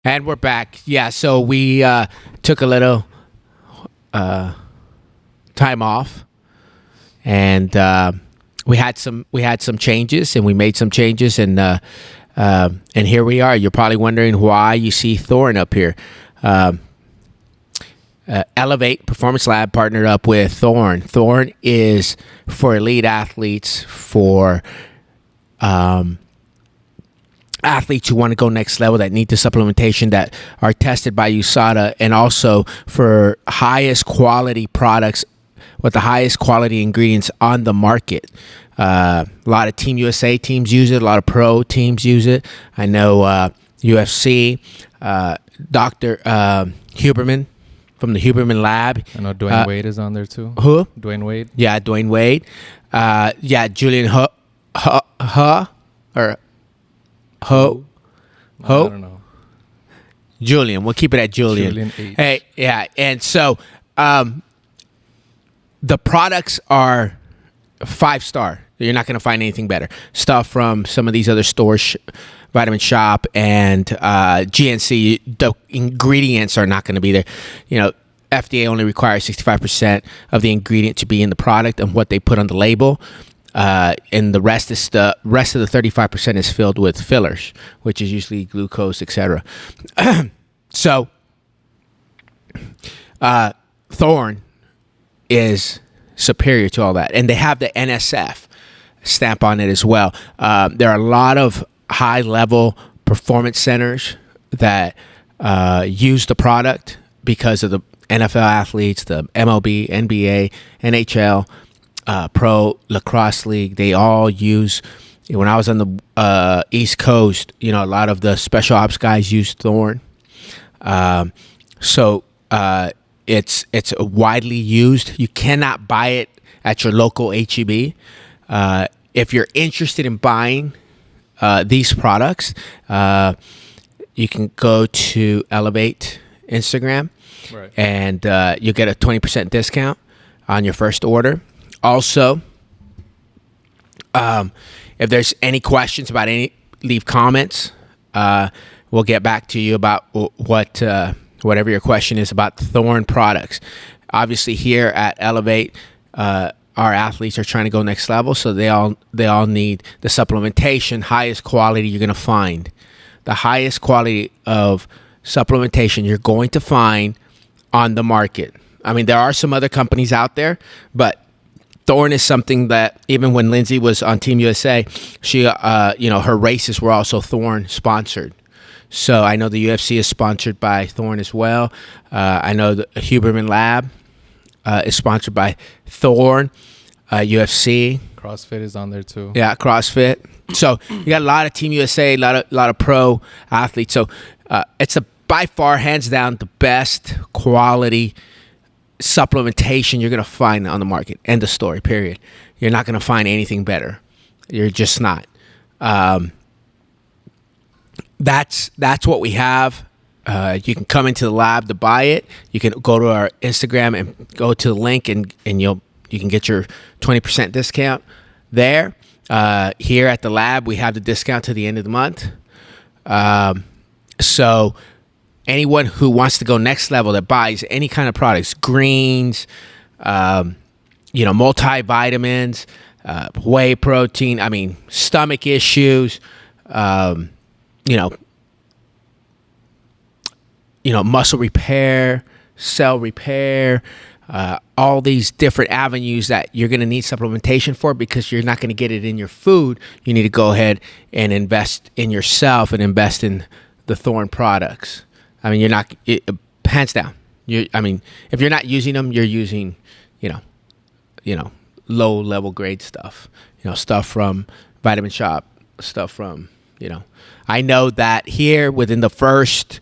And we're back. Yeah, so we took a little time off, and we had some changes, and we made some changes, and here we are. You're probably wondering why you see Thorn up here. ELEV8 Performance Lab partnered up with Thorn. Thorn is for elite athletes, for athletes who want to go next level, that need the supplementation, that are tested by USADA, and also for highest quality products with the highest quality ingredients on the market. A lot of Team USA teams use it. A lot of pro teams use it. I know UFC, Dr. Huberman from the Huberman Lab. I know Dwayne Wade is on there too. Who? Dwayne Wade. Yeah, Dwayne Wade. Julian Ho. I don't know. Julian. We'll keep it at Julian. Julian H. Hey, yeah. And so the products are 5-star. You're not going to find anything better. Stuff from some of these other stores, Vitamin Shop and GNC, the ingredients are not going to be there. You know, FDA only requires 65% of the ingredient to be in the product and what they put on the label. And the rest of the 35% is filled with fillers, which is usually glucose, etc. So, Thorn is superior to all that, and they have the NSF stamp on it as well. There are a lot of high-level performance centers that use the product because of the NFL athletes, the MLB, NBA, NHL. Pro Lacrosse League, they all use. When I was on the East Coast, you know, a lot of the special ops guys use Thorn. So it's widely used. You cannot buy it at your local HEB. If you're interested in buying these products, you can go to ELEV8 Instagram, Right. and you'll get a 20% discount on your first order. Also, if there's any questions about leave comments. We'll get back to you about whatever your question is about Thorn products. Obviously, here at ELEV8, our athletes are trying to go next level, so they all need the supplementation, highest quality you're going to find. The highest quality of supplementation you're going to find on the market. I mean, there are some other companies out there, but Thorn is something that even when Lindsay was on Team USA, she, her races were also Thorn sponsored. So I know the UFC is sponsored by Thorn as well. I know the Huberman Lab is sponsored by Thorn. UFC. CrossFit is on there too. Yeah, CrossFit. So you got a lot of Team USA, a lot of pro athletes. So it's by far, hands down, the best quality supplementation you're going to find on the market. End of story, period. You're not going to find anything better. You're just not. That's what we have. You can come into the lab to buy it. You can go to our Instagram and go to the link, and you can get your 20% discount there. Here at the lab, we have the discount to the end of the month. So anyone who wants to go next level, that buys any kind of products, greens, multivitamins, whey protein, stomach issues, muscle repair, cell repair, all these different avenues that you're going to need supplementation for, because you're not going to get it in your food. You need to go ahead and invest in yourself and invest in the Thorn products. You're not, hands down. If you're not using them, you're using, low level grade stuff. Stuff from Vitamin Shop, stuff from, I know that here within the first,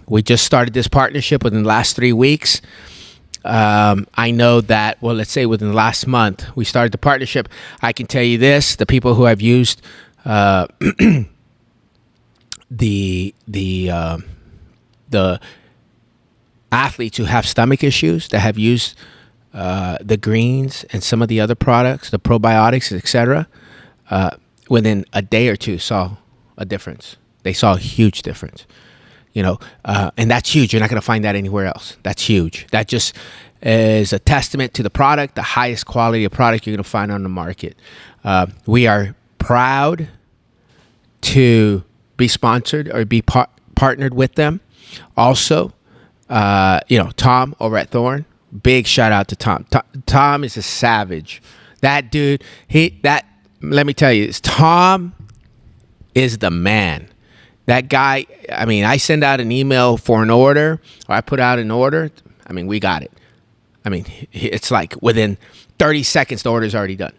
we just started this partnership within the last 3 weeks. I know that, let's say within the last month, we started the partnership. I can tell you this, the people who have used the athletes who have stomach issues, that have used the greens and some of the other products, the probiotics, etc., within a day or two saw a difference. They saw a huge difference. And that's huge. You're not going to find that anywhere else. That's huge. That just is a testament to the product, the highest quality of product you're going to find on the market. We are proud to be sponsored or be partnered with them. Also, Tom over at Thorn, big shout out to Tom. Tom is a savage. That dude, let me tell you, Tom is the man. That guy, I send out an email for an order, or I put out an order. We got it. It's like within 30 seconds, the order's already done.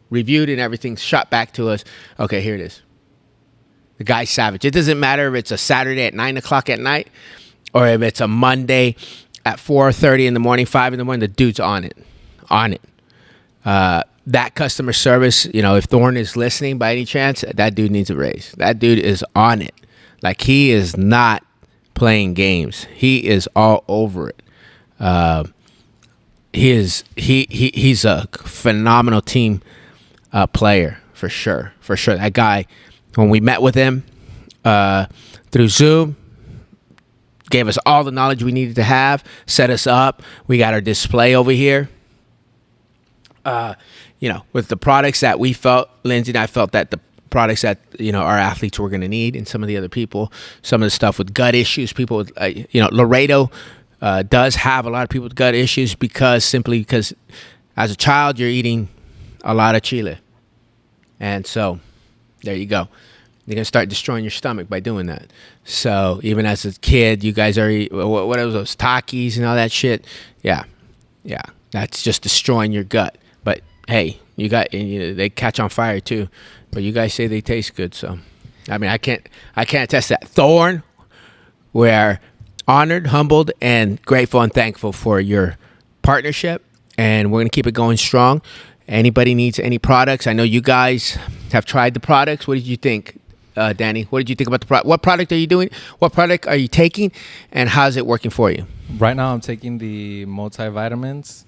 Reviewed and everything, shot back to us. Okay, here it is. The guy's savage. It doesn't matter if it's a Saturday at 9 o'clock at night or if it's a Monday at 4:30 in the morning, 5 in the morning. The dude's on it. That customer service, if Thorn is listening by any chance, that dude needs a raise. That dude is on it. Like, he is not playing games. He is all over it. He's a phenomenal team player for sure. That guy, when we met with him through Zoom, gave us all the knowledge we needed to have, set us up. We got our display over here. With the products that we felt, Lindsay and I felt that the products that, our athletes were going to need, and some of the other people, some of the stuff with gut issues, people with, Laredo does have a lot of people with gut issues because as a child, you're eating a lot of chile. And so there you go. You're going to start destroying your stomach by doing that. So even as a kid, you guys are, what are those Takis and all that shit? Yeah. That's just destroying your gut. But hey, they catch on fire too. But you guys say they taste good. So, I can't attest that. Thorn, we're honored, humbled, and grateful and thankful for your partnership. And we're going to keep it going strong. Anybody needs any products? I know you guys have tried the products. What did you think, Danny? What did you think about the product? What product are you doing? What product are you taking? And how's it working for you? Right now, I'm taking the multivitamins.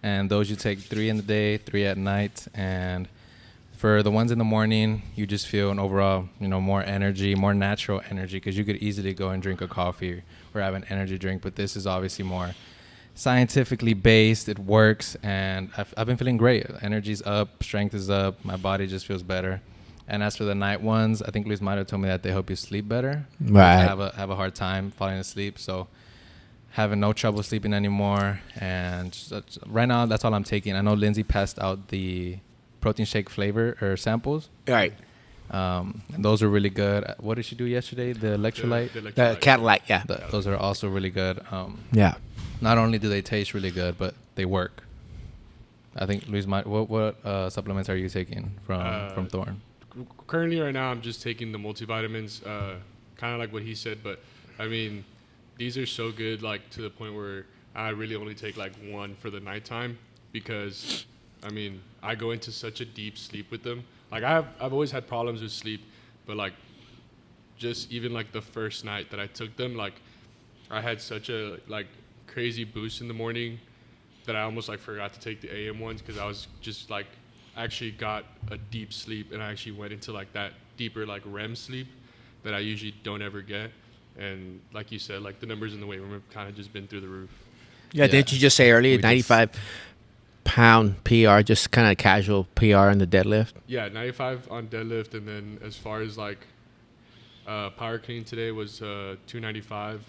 And those you take 3 in the day, 3 at night. And for the ones in the morning, you just feel an overall, more energy, more natural energy, because you could easily go and drink a coffee or have an energy drink. But this is obviously more scientifically based. It works. And I've been feeling great. Energy's up, strength is up. My body just feels better. And as for the night ones, I think Luis might have told me that they help you sleep better. Right. I have a hard time falling asleep. So having no trouble sleeping anymore. And right now, that's all I'm taking. I know Lindsay passed out the protein shake flavor or samples. Right. And those are really good. What did she do yesterday? The electrolyte? The Cadillac, yeah. Those are also really good. Yeah. Not only do they taste really good, but they work. I think, Luis, what supplements are you taking from Thorn? Currently, right now, I'm just taking the multivitamins, kind of like what he said. But, these are so good, like, to the point where I really only take, like, one for the nighttime because, I go into such a deep sleep with them. Like, I've always had problems with sleep, but, like, just even, like, the first night that I took them, like, I had such a, like, crazy boost in the morning that I almost, like, forgot to take the AM ones because I was just, like, actually got a deep sleep and I actually went into, like, that deeper, like, REM sleep that I usually don't ever get. And like you said, like, the numbers in the weight room have kind of just been through the roof. Yeah, didn't you just say earlier, 95-pound PR, just kind of casual PR on the deadlift? Yeah, 95 on deadlift. And then as far as, like, power clean today was 295.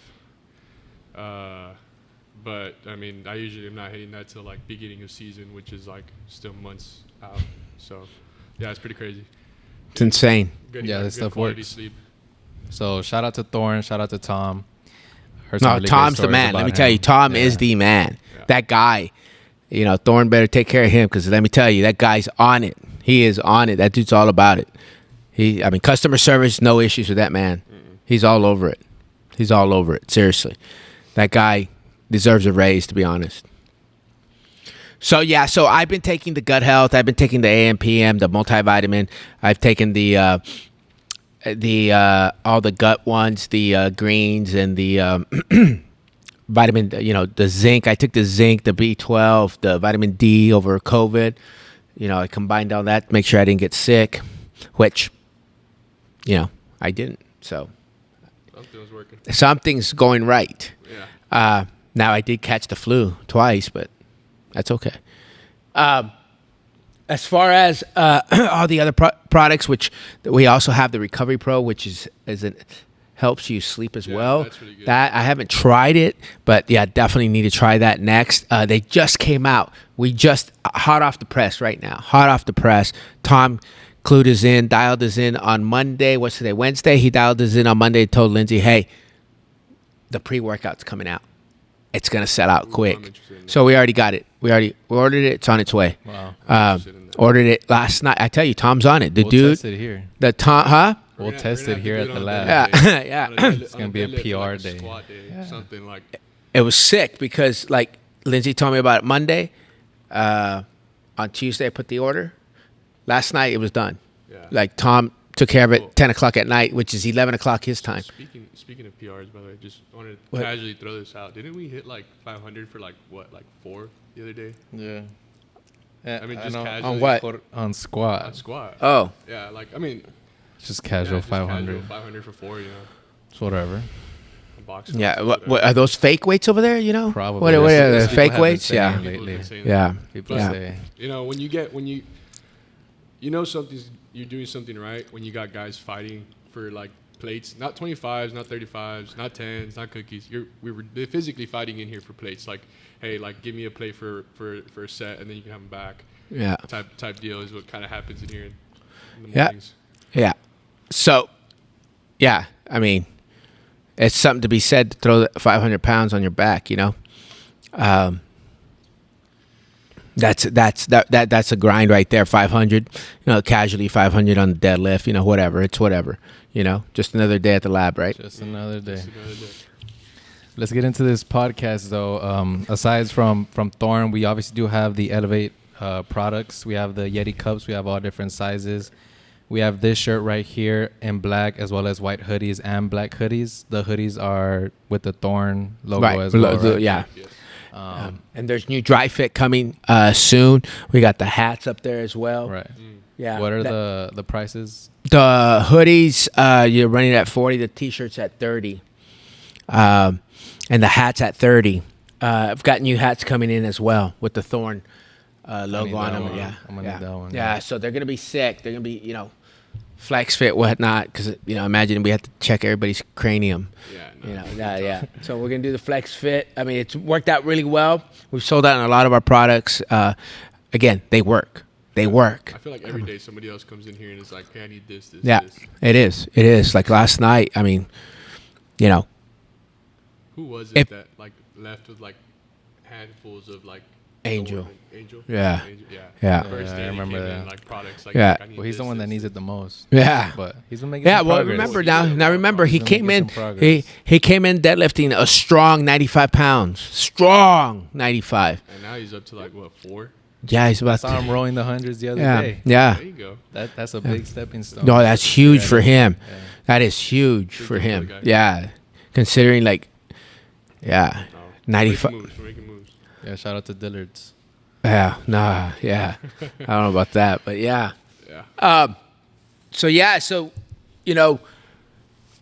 But, I usually am not hitting that till, like, beginning of season, which is, like, still months out. So, yeah, it's pretty crazy. It's insane. Good, yeah, like, this good stuff quality works. Sleep. So shout out to Thorn, shout out to Tom. Tom's the man. Let me tell you, Tom is the man. Yeah. That guy, Thorn better take care of him because let me tell you, that guy's on it. He is on it. That dude's all about it. Customer service, no issues with that man. Mm-mm. He's all over it. Seriously. That guy deserves a raise, to be honest. So, yeah, I've been taking the gut health. I've been taking the AM/PM, the multivitamin. I've taken the all the gut ones, the greens and the vitamin, the zinc. I took the zinc, the B12, the vitamin D over COVID. I combined all that to make sure I didn't get sick, which, I didn't. So Something was working. something's going right. Yeah. Now I did catch the flu twice, but that's okay. As far as all the other products, which we also have the Recovery Pro, which is it helps you sleep as Yeah, well. that's really good. That I haven't tried it, but yeah, definitely need to try that next. They just came out. We just hot off the press right now. Hot off the press. Tom dialed us in on Monday. What's today? Wednesday. He dialed us in on Monday. Told Lindsay, hey, the pre-workout's coming out. It's gonna sell out quick. I'm interested in that. So we already got it. We ordered it. It's on its way. Wow. interested in that. Ordered it last night. I tell you, Tom's on it. The We'll dude, test it here. the Tom, huh? We'll We're test gonna it here have at to the do it on lab. a day. Yeah. On a deadlift- It's gonna be a on deadlift, PR like day. Squat day. Something like. It was sick because like Lindsay told me about it Monday. On Tuesday, I put the order. Last night it was done. Yeah. Like Tom took care of Cool. it 10 o'clock at night, which is 11 o'clock his time. Speaking of PRs, by the way, just wanted to What? casually throw this out. Didn't we hit like 500 for like 4 the other day? Yeah. I mean, just know. casually. On what? On On squat. squat. Oh, Yeah, like I mean, Just yeah, casual just 500. casual 500 for 4. You know, It's whatever. a box. yeah. squat, What are those fake weights over there? You know? Probably. What That's are what the people fake have been weights? saying Yeah. People have lately. been saying that. Yeah. People Yeah. say. You know, when you know you're doing something right when you got guys fighting for like plates, not 25s, not 35s, not 10s, not cookies. We were physically fighting in here for plates. Like, hey, like give me a plate for a set, and then you can have them back. Yeah. Type deal is what kind of happens in here in the Yeah. mornings. Yeah. So, yeah, I mean, it's something to be said to throw 500 pounds on your back, you know? That's a grind right there, 500, you know, casually 500 on the deadlift, you know, whatever. It's whatever, you know, just another day at the lab, right? Just another day. Just another day. Let's get into this podcast, though. Aside from Thorn, we obviously do have the ELEV8 products. We have the Yeti cups. We have all different sizes. We have this shirt right here in black, as well as white hoodies and black hoodies. The hoodies are with the Thorn logo Right. as well. Right? Yeah. Yes. And there's new dry fit coming soon. We got the hats up there as well. Right. Yeah. What are the prices? the hoodies? You're running at 40. The t-shirts at 30. And the hats at 30. I've got new hats coming in as well with the Thorn logo on that them. one. Yeah, I'm gonna need that one, Yeah, yeah. so they're gonna be sick. They're gonna be, you know, flex fit, whatnot. Because imagine we have to check everybody's cranium. Yeah. Yeah. So we're gonna do the flex fit. I mean, it's worked out really well. We've sold out on a lot of our products. Again, they work. They work. I feel like every day somebody else comes in here and is like, hey, I need this. Yeah, This. it is. It is. Like last night. I mean, you know, Who was it that like left with like handfuls of like Angel. Angel. Yeah. Angel? Yeah. Yeah. First Yeah, day I he remember came in, that. like products. Like, Yeah. I need Well, he's the this, one that this, needs this. it the most. Yeah. But he's been making Yeah, some well, progress. remember Well, now remember he He's been came making in. some progress. He came in deadlifting a strong 95 pounds. Strong 95. And now he's up to like what 4? Yeah, he's I about saw him rolling the hundreds the other Yeah, day. yeah. There you go. That's a big stepping stone. No, that's huge for him. Yeah. That is huge Big for deal for him. the guy. Yeah, considering like, yeah, No. 95. We're making moves. Yeah, shout out to Dillard's. Yeah, nah, yeah. I don't know about that, but yeah. Yeah. So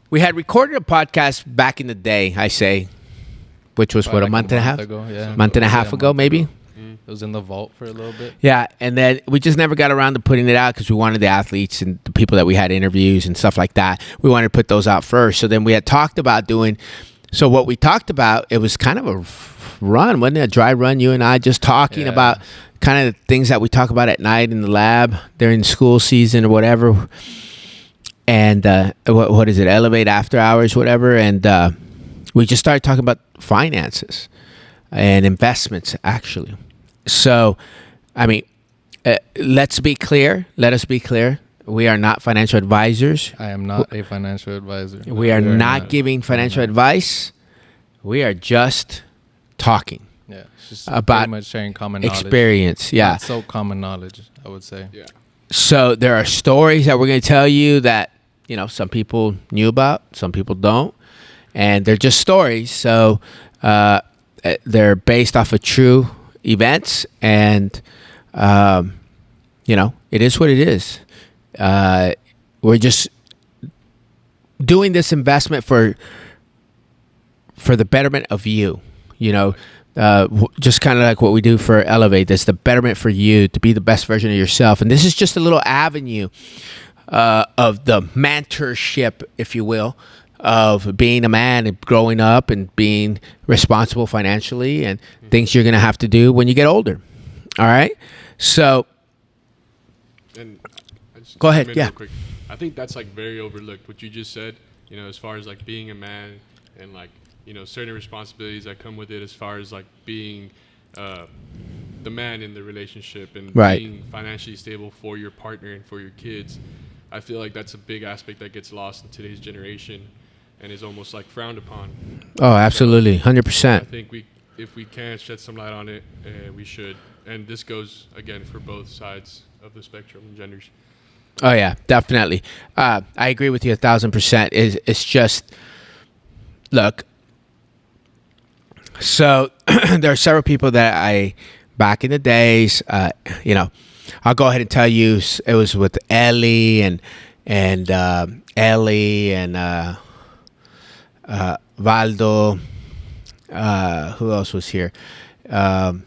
we had recorded a podcast back in the day. I say, which was Probably what, like a month and a half, ago, yeah. month and a Yeah, half ago, month maybe. It was in the vault for a little bit. Yeah, and then we just never got around to putting it out because we wanted the athletes and the people that we had interviews and stuff like that. We wanted to put those out first. So then we had talked about doing. So what we talked about, it was kind of a run, wasn't it? A dry run. You and I just talking Yeah. about kind of things that we talk about at night in the lab during school season or whatever. And what is it? Elevate after hours, whatever. And we just started talking about finances and investments, actually. So, I mean, let's be clear. Let us be clear. We are not financial advisors. I am not a financial advisor. We are not giving financial advice. We are just talking Yeah, it's just about pretty much sharing common knowledge. experience. Yeah. Not so common knowledge, I would say. Yeah. So there are stories that we're going to tell you that, some people knew about, some people don't. And they're just stories. So they're based off of true events. And, it is what it is. We're just doing this investment for the betterment of you. Just kind of like what we do for ELEV8. That's the betterment for you to be the best version of yourself. And this is just a little avenue of the mentorship, if you will, of being a man and growing up and being responsible financially and things you're going to have to do when you get older. All right? So, and I just go ahead. real Yeah. quick. I think that's like very overlooked, what you just said, as far as like being a man and like, certain responsibilities that come with it, as far as like being the man in the relationship and Right. being financially stable for your partner and for your kids. I feel like that's a big aspect that gets lost in today's generation and is almost like frowned upon. Oh, absolutely. 100%. I think if we can shed some light on it, we should. And this goes, again, for both sides of the spectrum and genders. Oh, yeah, definitely. I agree with you 1,000%. It's just, look, so there are several people that back in the days, I'll go ahead and tell you, it was with Ellie and Ellie and Valdo. Who else was here? There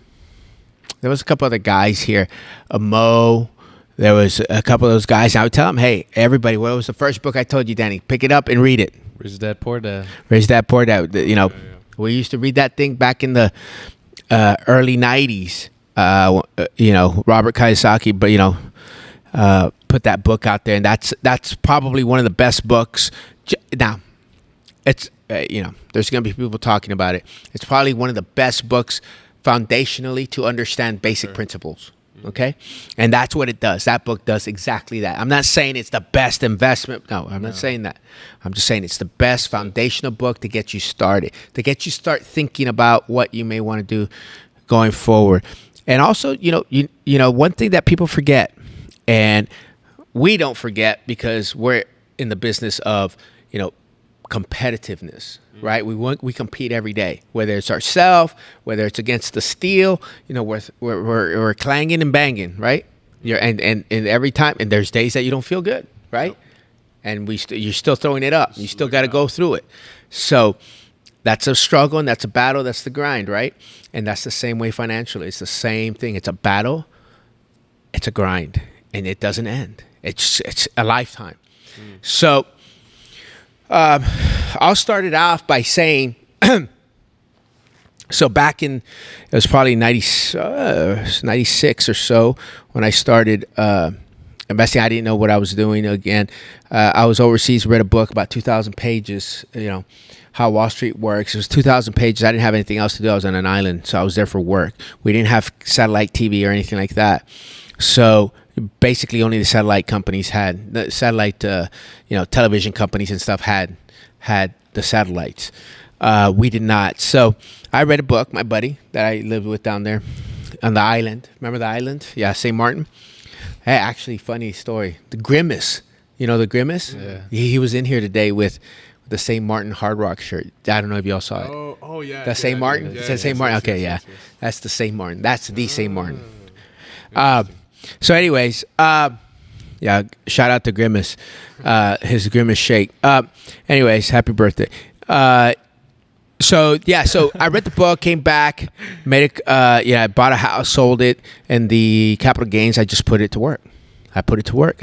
was a couple other guys here. Mo. There was a couple of those guys. And I would tell them, hey, everybody, what was the first book I told you, Danny? Pick it up and read it. Rich Dad Poor Dad. Rich Dad Poor Dad. We used to read that thing back in the early 90s. Robert Kiyosaki, but put that book out there, and that's probably one of the best books. Now, it's there's going to be people talking about it. It's probably one of the best books foundationally to understand basic principles. Okay, and that's what it does. That book does exactly that. I'm not saying it's the best investment. No, I'm not saying that. I'm just saying it's the best foundational book to get you started, to get you start thinking about what you may want to do going forward. And also, one thing that people forget, and we don't forget because we're in the business of, competitiveness, right? We compete every day, whether it's ourselves, whether it's against the steel, we're clanging and banging, right? And every time, and there's days that you don't feel good, right? Yep. And you're still throwing it up. You still got to go through it. So that's a struggle and that's a battle. That's the grind, right? And that's the same way financially. It's the same thing. It's a battle. It's a grind, and it doesn't end. It's a lifetime. So I'll start it off by saying, so back in, it was probably 96 or so when I started investing. I didn't know what I was doing. Again, I was overseas, read a book about 2,000 pages, how Wall Street works. It was 2,000 pages. I didn't have anything else to do. I was on an island, so I was there for work. We didn't have satellite TV or anything like that. So basically only the satellite companies had, the satellite, television companies and stuff had the satellites. We did not. So I read a book, my buddy that I lived with down there on the island. Remember the island? Yeah, St. Martin. Hey, actually, funny story. The Grimace. You know the Grimace? Yeah. He was in here today with the St. Martin Hard Rock shirt. I don't know if y'all saw it. Oh yeah. The St. Martin? Yeah, It said St. Martin? Okay, yeah. Yes. That's the St. Martin. That's the St. Martin. So anyways, yeah, shout out to Grimace, his Grimace shake. Anyways, happy birthday. So I read the book, came back, made it, I bought a house, sold it, and the capital gains, I just put it to work. I put it to work.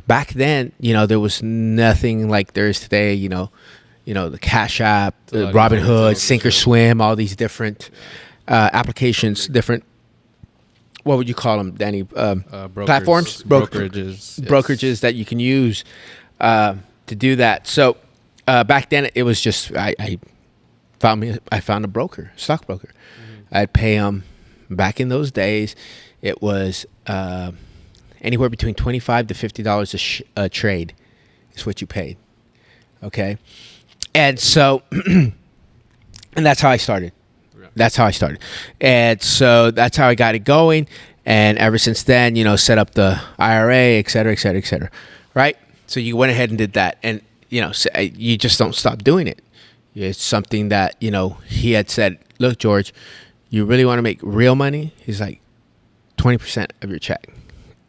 Back then, there was nothing like there is today, the Cash App, the Robinhood, Thinkorswim, all these different applications, different, what would you call them, Danny? Platforms? Brokerages that you can use to do that. So back then, it was just, I found a broker, stockbroker. I'd pay them. Back in those days, it was anywhere between $25 to $50 a trade is what you paid. Okay, and so and that's how I started. That's how I started, and so that's how I got it going. And ever since then, set up the IRA, et cetera, et cetera, et cetera. Right? So you went ahead and did that, and you just don't stop doing it. It's something that, he had said, look, George, you really want to make real money? He's like, 20% of your check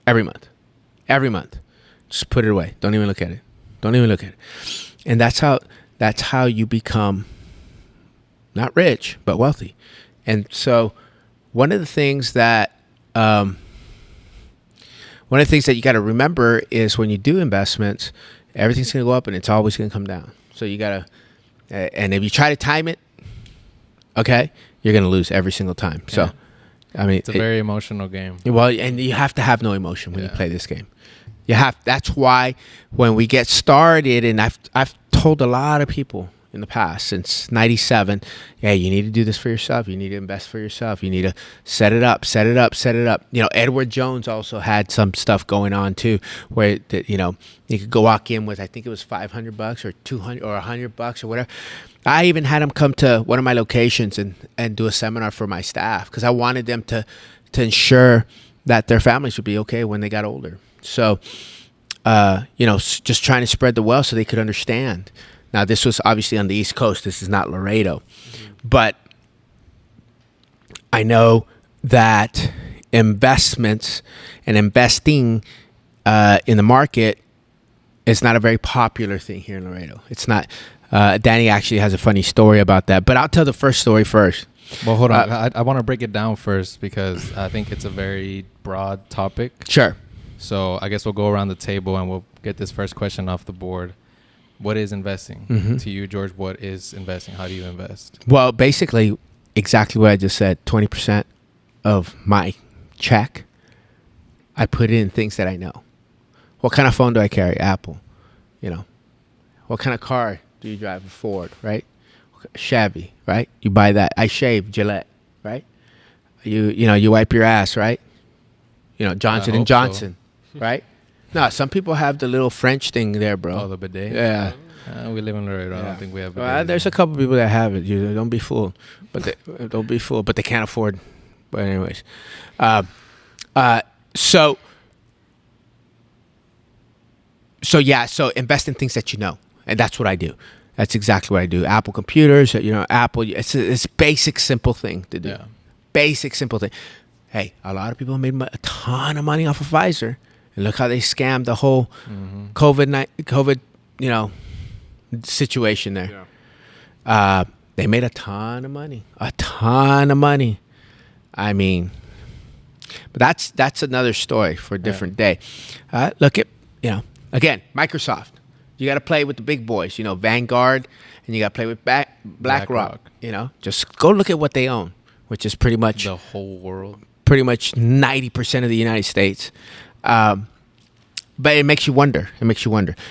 every month. Every month. Just put it away. Don't even look at it. And that's how you become not rich but wealthy. And so one of the things that you got to remember is when you do investments, everything's going to go up and it's always going to come down. So you got to, and if you try to time it, okay, you're going to lose every single time. Yeah. So, I mean, It's a very emotional game. well, and you have to have no emotion when you play this game. That's why when we get started, and I've told a lot of people in the past since '97, yeah, you need to do this for yourself. You need to invest for yourself. You need to set it up. You know, Edward Jones also had some stuff going on too, where you know, you could go walk in with, I think it was $500 or $200 or $100 or whatever. I even had him come to one of my locations and do a seminar for my staff because I wanted them to ensure that their families would be okay when they got older. So, you know, just trying to spread the wealth so they could understand. Now, this was obviously on the East Coast. This is not Laredo. But I know that investments and investing in the market is not a very popular thing here in Laredo. It's not. Danny actually has a funny story about that. But I'll tell the first story first. Well, hold on. I want to break it down first because I think it's a very broad topic. Sure. So I guess we'll go around the table and we'll get this first question off the board. What is investing? To you, George, what is investing? How do you invest? Well, basically, exactly what I just said. 20% of my check, I put in things that I know. What kind of phone do I carry? Apple. You know. What kind of car do you drive? A Ford, right? Chevy, right? You buy that. I shave, Gillette, right? You know, you wipe your ass, right? You know, Johnson and Johnson, right? No, some people have the little French thing there, bro. Oh, the bidet? Yeah. We live in Laredo. I don't think we have bidets. Well, there's a couple people that have it. You don't be fooled. Don't be fooled. But they can't afford. But anyways. So invest in things that you know. And that's what I do. That's exactly what I do. Apple computers, you know, Apple. It's a basic, simple thing to do. Yeah. Basic, simple thing. Hey, a lot of people made a ton of money off of Pfizer. And look how they scammed the whole COVID, you know, situation there. Yeah. They made a ton of money. I mean, but that's another story for a different day. Look at, you know, again, Microsoft. You got to play with the big boys, you know, Vanguard, and you got to play with BlackRock. You know, just go look at what they own, which is pretty much the whole world. Pretty much 90% of the United States. But it makes you wonder.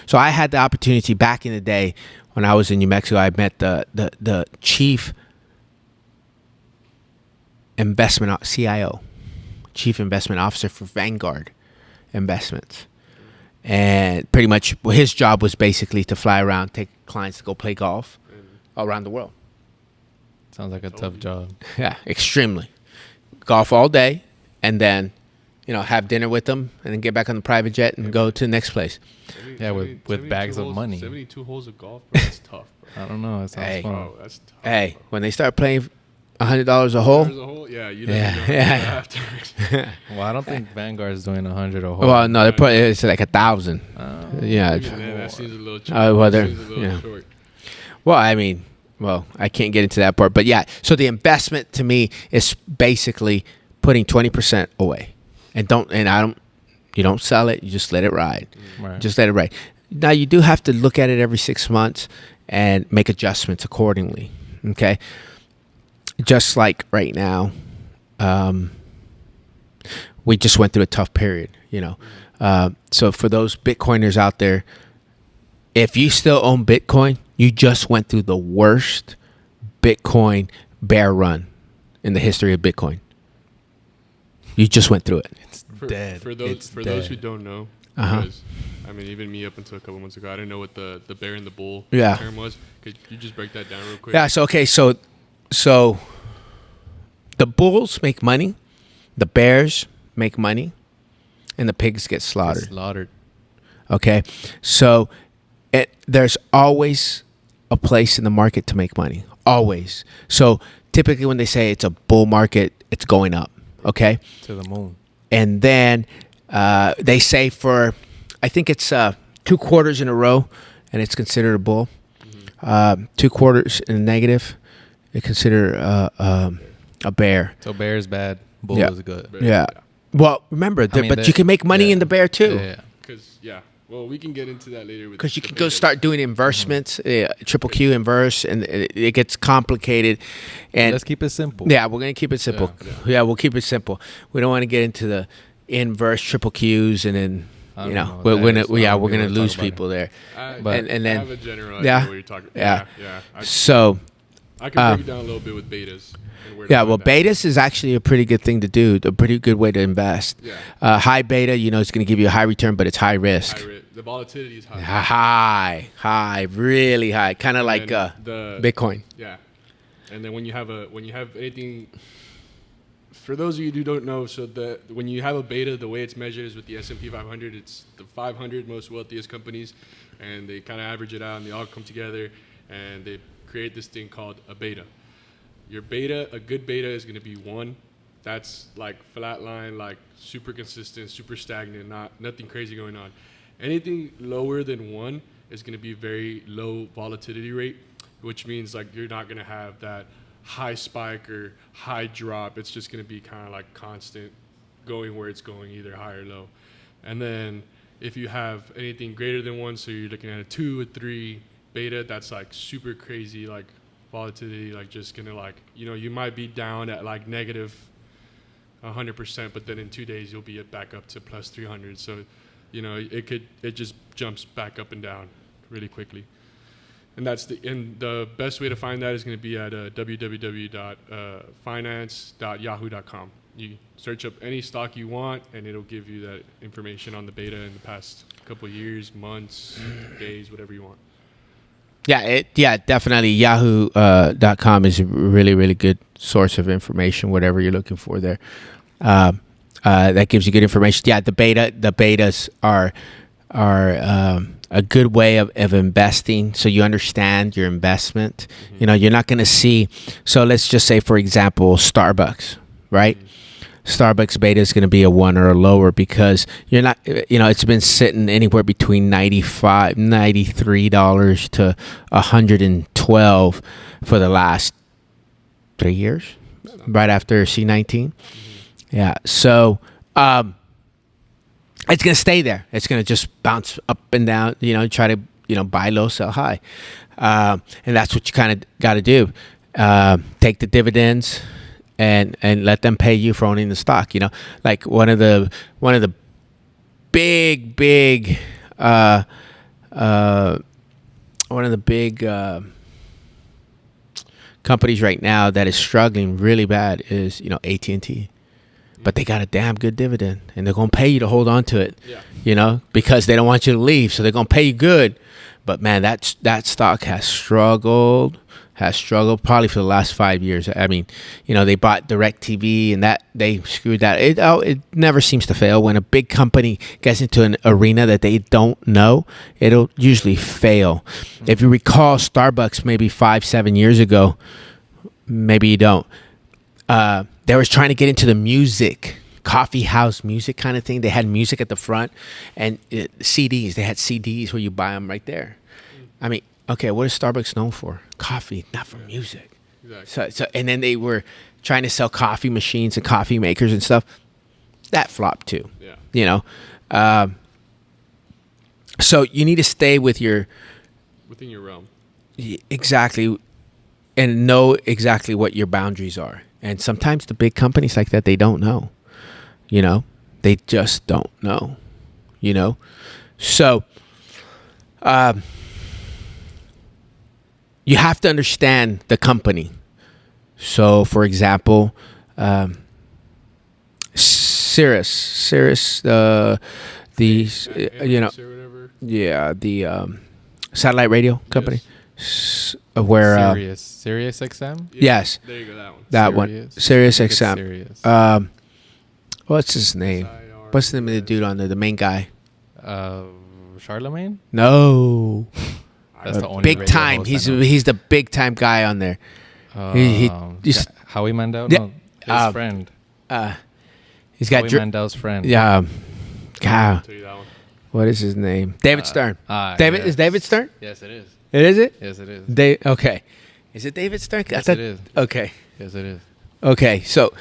So I had the opportunity back in the day when I was in New Mexico. I met the chief investment CIO, chief investment officer for Vanguard Investments. And pretty much his job was basically to fly around, take clients to go play golf all around the world. Sounds like a tough job. Yeah, extremely. Golf all day, and then, you know, have dinner with them, and then get back on the private jet and go to the next place. Yeah, with bags of money. 72 holes of golf, bro, that's tough, bro. I don't know. It sounds fun. Bro, that's tough. Hey, when they start playing $100 a hole. Yeah, you Yeah. Well, I don't think Vanguard is doing 100 a hole. Well, no, they're probably, it's like 1,000. Yeah. That seems a little short. Well, short. Well, I mean, I can't get into that part, but yeah. So the investment to me is basically putting 20% away, you don't sell it. You just let it ride. Right. Just let it ride. Now you do have to look at it every 6 months and make adjustments accordingly. Okay. Just like right now, we just went through a tough period, you know. So for those Bitcoiners out there, if you still own Bitcoin, you just went through the worst Bitcoin bear run in the history of Bitcoin. You just went through it. It's dead. For those who don't know, because I mean, even me up until a couple months ago, I didn't know what the bear and the bull term was. Could you just break that down real quick? Yeah. So the bulls make money, the bears make money, and the pigs get slaughtered. Okay. So there's always a place in the market to make money. Always. So typically when they say it's a bull market, it's going up. Okay. To the moon. And then they say for, I think it's 2 quarters in a row, and it's considered a bull. 2 quarters in the negative, it's considered a bear. So bear is bad, bull Yeah. is good. Yeah. Well, remember, but you can make money in the bear too. Yeah. Because well, we can get into that later. Because you can go start doing inversements, triple Q inverse, and it gets complicated. And Let's keep it simple. yeah, we're gonna keep it simple. Yeah, we'll keep it simple. We don't want to get into the inverse triple Qs, and then we're gonna lose people there. And then I have a general idea what you're talking. Yeah. Yeah. So I can break it down a little bit with betas. And where to yeah, find well, that. betas is actually a pretty good thing to do. A pretty good way to invest. Yeah. High beta, it's going to give you a high return, but it's high risk. The volatility is high. High, really high, kind of like the Bitcoin. Yeah, and then when you have anything, for those of you who don't know, so when you have a beta, the way it's measured is with the S&P 500. It's the 500 most wealthiest companies, and they kind of average it out, and they all come together, and they create this thing called a beta. Your beta, a good beta, is going to be 1. That's like flatline, like super consistent, super stagnant, nothing crazy going on. Anything lower than 1 is going to be very low volatility rate, which means like you're not going to have that high spike or high drop. It's just going to be kind of like constant, going where it's going, either high or low. And then if you have anything greater than 1, so you're looking at a 2 or 3 beta, that's like super crazy, like volatility, like just going to like, you might be down at like negative 100%, but then in 2 days you'll be back up to plus 300. So it just jumps back up and down really quickly. And the best way to find that is going to be at www.finance.yahoo.com. You search up any stock you want, and it'll give you that information on the beta in the past couple of years, months, days, whatever you want. Yeah, definitely. Yahoo.com is a really, really good source of information, whatever you're looking for there. That gives you good information. Yeah, the betas are a good way of investing, so you understand your investment. Mm-hmm. You're not going to see. So let's just say, for example, Starbucks, right? Mm-hmm. Starbucks beta is going to be a 1 or a lower because you're not. It's been sitting anywhere between $93 to $112 for the last 3 years, right after C19. Mm-hmm. Yeah, so it's going to stay there. It's going to just bounce up and down, try to, buy low, sell high. And that's what you kind of got to do. Take the dividends and let them pay you for owning the stock. Like one of the big companies right now that is struggling really bad is, AT&T. But they got a damn good dividend, and they're going to pay you to hold on to it, because they don't want you to leave. So they're going to pay you good. But, man, that stock has struggled probably for the last 5 years. I mean, they bought DirecTV, and that they screwed that. It never seems to fail. When a big company gets into an arena that they don't know, it'll usually fail. If you recall Starbucks maybe 5-7 years ago, maybe you don't. They was trying to get into the coffee house music kind of thing. They had music at the front and CDs. They had CDs where you buy them right there. I mean, okay, what is Starbucks known for? Coffee, not for music. Exactly. So and then they were trying to sell coffee machines and coffee makers and stuff. That flopped too. Yeah. So you need to stay within your realm. Exactly, and know exactly what your boundaries are. And sometimes the big companies like that, they don't know, they just don't know, So, you have to understand the company. So, for example, Sirius, the satellite radio company. Yes. Where Sirius XM? Yes. There you go, that one. That one. Sirius XM. Sirius. What's his name? What's the name of the dude on there? The main guy? Charlemagne? No. That's the only big radio time. host I know. He's the big time guy on there. Howie Mandel? Yeah. No, his friend. He's got Howie Mandel's friend. Yeah. I'll tell you that one. What is his name? David Stern. Yes. Is David Stern? Yes, it is. It is it? Yes, it is. Okay. Is it David Stern? Yes, it is. Okay. Yes, it is. Okay. So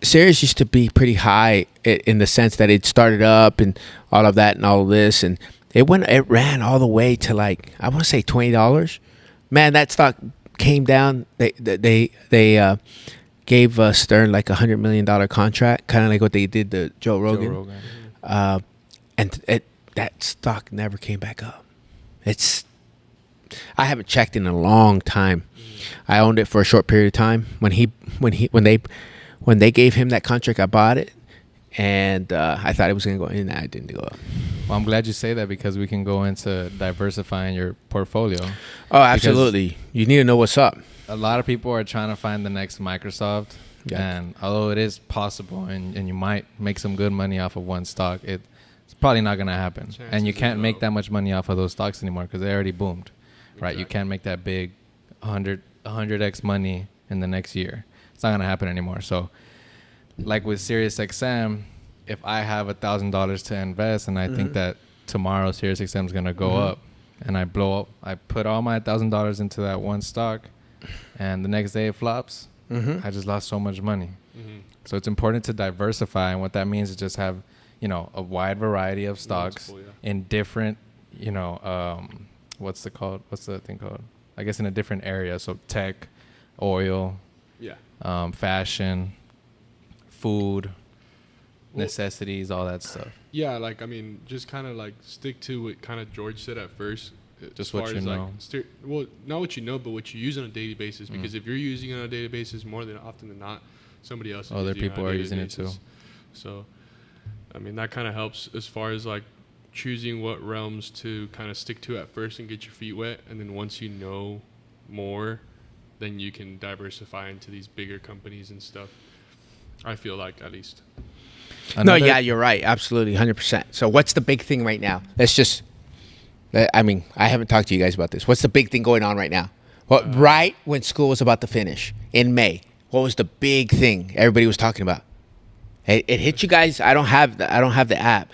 Sirius used to be pretty high in the sense that it started up and all of that and all of this, and it ran all the way to like, I want to say $20. Man, that stock came down. They gave Stern like $100 million contract, kind of like what they did to Joe Rogan. And that stock never came back up. I haven't checked in a long time. I owned it for a short period of time. When they gave him that contract, I bought it, and I thought it was going to go in, and it didn't go up. Well, I'm glad you say that because we can go into diversifying your portfolio. Oh, absolutely. You need to know what's up. A lot of people are trying to find the next Microsoft, Yeah. and although it is possible and you might make some good money off of one stock, it's probably not going to happen. Chances And you can't are make low. that much money off of those stocks anymore because they already boomed, right? You Exactly. can't make that big 100x money in the next year. It's not going to happen anymore. So like with SiriusXM, if I have $1,000 to invest and I think that tomorrow SiriusXM is going to go up and I put all my $1,000 into that one stock and the next day it flops, I just lost so much money. So it's important to diversify, and what that means is just have, a wide variety of stocks Multiple, yeah. in different, what's the thing called? I guess in a different area. So tech, oil, Yeah. fashion, food, necessities, all that stuff. Yeah, like I mean, just kind of like stick to what kind of George said at first. Just as what far you as, like, know. well, not what you know, but what you use on a daily basis. Because if you're using it on a daily basis, more than often than not, somebody else. Is Other using it on people a are daily using it too. basis. So, I mean, that kind of helps as far as like choosing what realms to kind of stick to at first and get your feet wet, and then once you know more, then you can diversify into these bigger companies and stuff. I feel like, at least. You're right. Absolutely, 100%. So what's the big thing right now? I mean, I haven't talked to you guys about this. What's the big thing going on right now? Well, right when school was about to finish in May, what was the big thing everybody was talking about? It hit you guys. I don't have the app,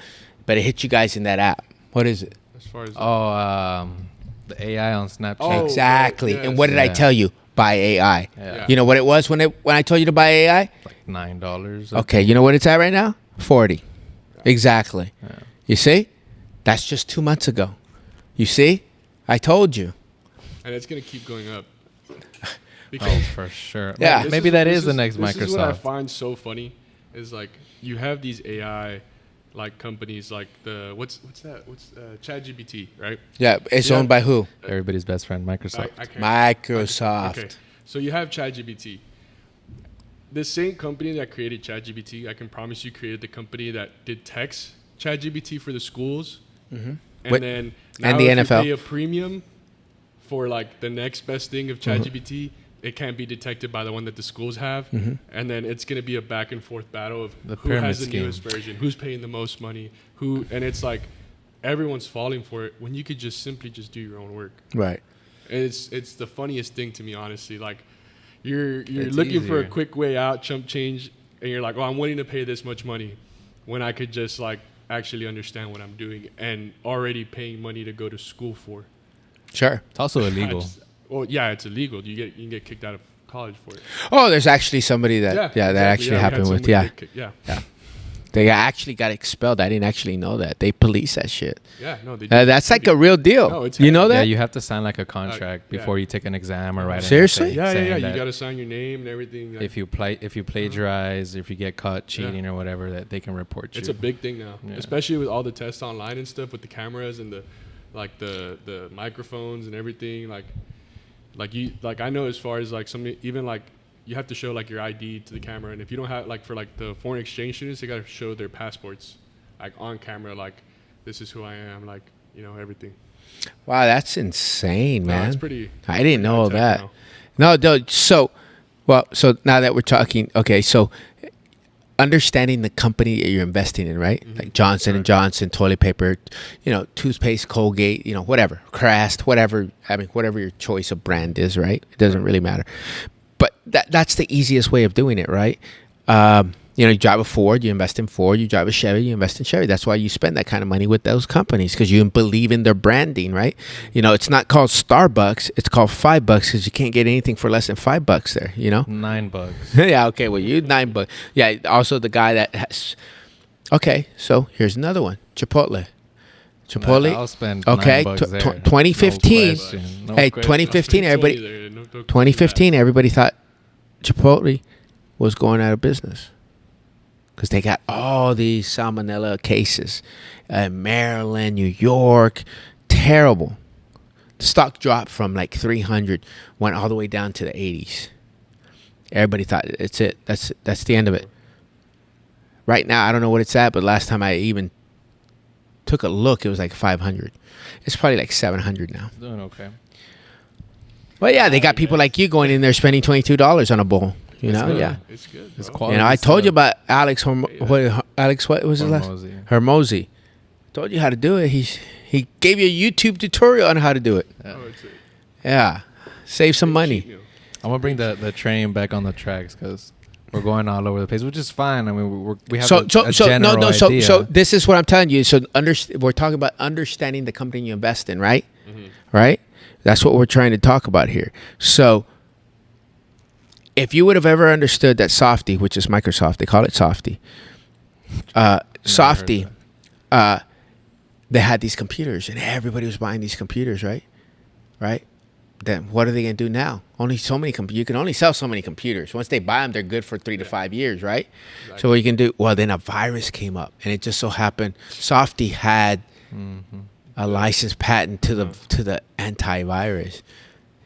but it hit you guys in that app. What is it? As far as The AI on Snapchat. Oh, Exactly. yes. And what did I Yeah. tell you? Buy AI. Yeah. You know what it was when I told you to buy AI? Like $9. Okay, you know what it's at right now? 40. Exactly. Yeah. You see? That's just 2 months ago. You see? I told you. and it's gonna keep going up. Oh, for sure. Yeah. Maybe that this is the next This is what I Microsoft. find so funny is like you have these AI like companies like what's ChatGPT, right? Yeah, it's Yeah. owned by who? Everybody's best friend, Microsoft. I can't- Microsoft. Okay, so you have ChatGPT. The same company that created ChatGPT, I can promise you, created the company that did text ChatGPT for the schools, and Wait, then and now the if NFL. you pay a premium for like the next best thing of ChatGPT, it can't be detected by the one that the schools have, and then it's going to be a back and forth battle of The who pyramid has the scheme. newest version, who's paying the most money, and it's like everyone's falling for it when you could just simply just do your own work. Right. It's the funniest thing to me, honestly. Like you're It's looking for a easier. quick way out, chump change, and you're like, oh, I'm willing to pay this much money, when I could just like actually understand what I'm doing and already paying money to go to school for. Sure. It's also illegal. Well, yeah, it's illegal. You can get kicked out of college for it. Oh, there's actually somebody that that exactly. actually we had happened with. somebody Yeah. get kicked- yeah. They actually got expelled. I didn't actually know that. They police that shit. Yeah, no, they do. That's like a real deal. No, it's you know heavy. that? Yeah, you have to sign like a contract yeah. before you take an exam or write an Seriously? essay Yeah. saying You that got to sign your name and everything. Like, if you plagiarize, if you get caught cheating or whatever, that they can report you. it's a big thing now, Yeah. especially with all the tests online and stuff with the cameras and the microphones and everything. Like I know as far as like some even like you have to show like your ID to the camera, and if you don't have like for like the foreign exchange students, they got to show their passports like on camera, like this is who I am, like everything. Wow, that's insane, No, man. it's pretty. I didn't know high-tech that. now. No, dude. So now that we're talking, okay, so understanding the company that you're investing in, right? Like Johnson and Johnson, toilet paper, toothpaste, Colgate, whatever, Crest, whatever. I mean, whatever your choice of brand is, right? It doesn't really matter. But that's the easiest way of doing it, right? You know, you drive a Ford, you invest in Ford. You drive a Chevy, you invest in Chevy. That's why you spend that kind of money with those companies, because you believe in their branding, right? You know, it's not called Starbucks. It's called $5 because you can't get anything for less than $5 there, you know? $9. Yeah, okay. Well, you $9. Yeah, also the guy that has... Okay, so here's another one. Chipotle. I'll spend $9 there. 2015. No Hey, question. 2015, everybody... There, no 2015, everybody thought Chipotle was going out of business because they got all these salmonella cases in Maryland, New York. Terrible. The stock dropped from like 300, went all the way down to the 80s. Everybody thought it's it. That's the end of it. Right now, I don't know what it's at, but last time I even took a look, it was like 500. It's probably like 700 now. Doing okay. Well, yeah, they got people like you going in there spending $22 on a bowl. You know, good. yeah. It's good. It's bro. quality. You know, I told you stuff. about Alex. What was his last? Hermosi. Told you how to do it. He gave you a YouTube tutorial on how to do it. Yeah. Oh, it's Yeah, save some cheap money. meal. I'm gonna bring the train back on the tracks because we're going all over the place, which is fine. I mean, we have a general idea. So this is what I'm telling you. So we're talking about understanding the company you invest in, right? Mm-hmm. Right. That's what we're trying to talk about here. So if you would have ever understood that Softy, which is Microsoft, they call it Softy. Softy, they had these computers and everybody was buying these computers, right? Right? Then what are they going to do now? Only so many you can only sell so many computers. Once they buy them, they're good for 3 to 5 years, right? Exactly. So what you can do? Well, then a virus came up, and it just so happened Softy had a licensed patent to the antivirus.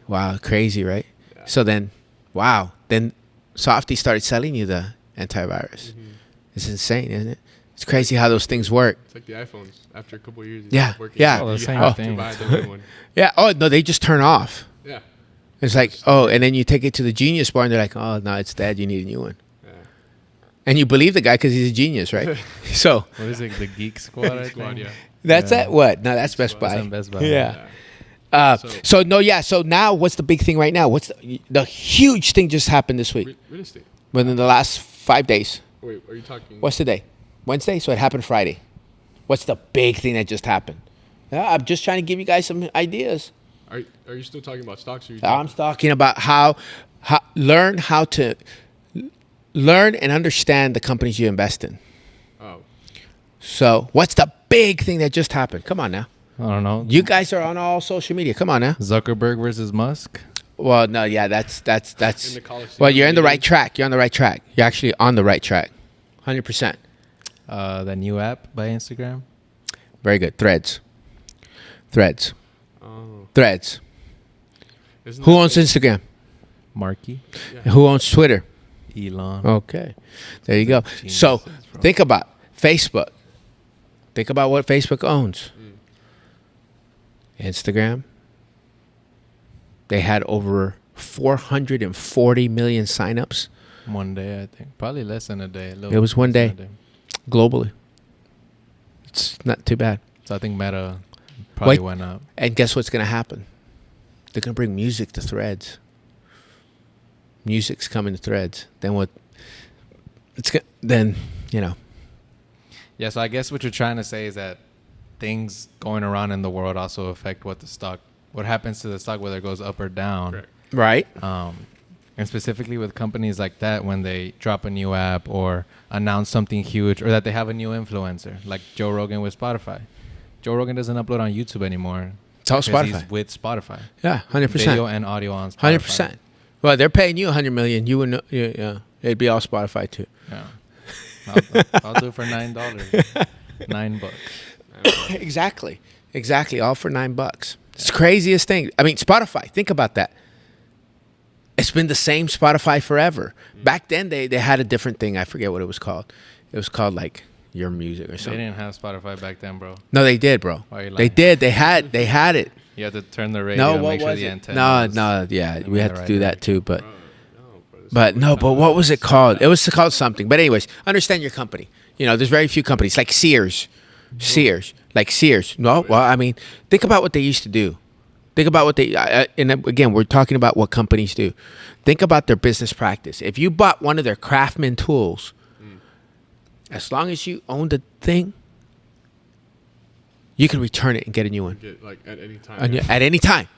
Wow, crazy, right? Yeah. So then, wow, then Softy started selling you the antivirus. Mm-hmm. It's insane, isn't it? It's crazy how those things work. It's like the iPhones. After a couple of years, Yeah, it's working. yeah. Oh, the You same have thing. to buy the new one. Yeah. Oh no, they just turn off. Yeah. It's like, oh, and then you take it to the Genius Bar, and they're like, oh no, it's dead. You need a new one. Yeah. And you believe the guy because he's a genius, right? So What is it? The Geek Squad. I Squad, think? yeah. that's Yeah. at what? No, that's Best That's Buy. on Best Buy. Yeah. So- So no, yeah. So now, what's the big thing right now? What's the huge thing just happened this week? Real estate. Within the last 5 days. Wait, are you talking? What's today? Wednesday. So it happened Friday. What's the big thing that just happened? Yeah, I'm just trying to give you guys some ideas. Are you still talking about stocks? Or you I'm talking about how learn and understand the companies you invest in. Oh, So what's the big thing that just happened? Come on now. I don't know. You guys are on all social media. Come on now. Zuckerberg versus Musk. Well, no, yeah, that's. in the Coliseum Well, you're in the right meeting. track. You're on the right track. You're actually on the right track. 100%. That new app by Instagram. Very good. Threads. Oh, isn't Who that owns the- Instagram? Marky. Yeah. Who owns Twitter? Elon. Okay. There you go. So Geniuses, bro. think about Facebook. Think about what Facebook owns. Instagram. They had over 440 million signups One day, I think. Probably less than a day. It was one less than day. a globally. It's not too bad. So I think Meta probably Wait. went up. And guess what's going to happen? They're going to bring music to Threads. Music's coming to Threads. Then what? Then, you know. Yeah, so I guess what you're trying to say is that things going around in the world also affect what happens to the stock, whether it goes up or down. Correct. Right? And specifically with companies like that, when they drop a new app or announce something huge, or that they have a new influencer, like Joe Rogan with Spotify. Joe Rogan doesn't upload on YouTube anymore. It's all because Spotify. He's with Spotify. Yeah, 100%. Video and audio on Spotify. 100%. Well, they're paying you $100 million. You wouldn't. Yeah, it'd be all Spotify too. Yeah. I'll do it for $9. $9. Exactly. All for $9. It's the craziest thing. I mean, Spotify. Think about that. It's been the same Spotify forever. Back then, they had a different thing. I forget what it was called. It was called like Your Music or They something. didn't have Spotify back then, bro. No, they did, bro. Why are you They lying? did. They had it. You had to turn the radio No, and what make sure was the it? antenna. No, yeah, in we had the to right do that direction. too. But Bro, but what was it called? It was called something. But anyways, understand your company. You know, there's very few companies like Sears. No, well, I mean, think about what they used to do. Think about what and again, we're talking about what companies do. Think about their business practice. If you bought one of their Craftsman tools, As long as you own the thing, you can return it and get a new one Get like at any time. at any time.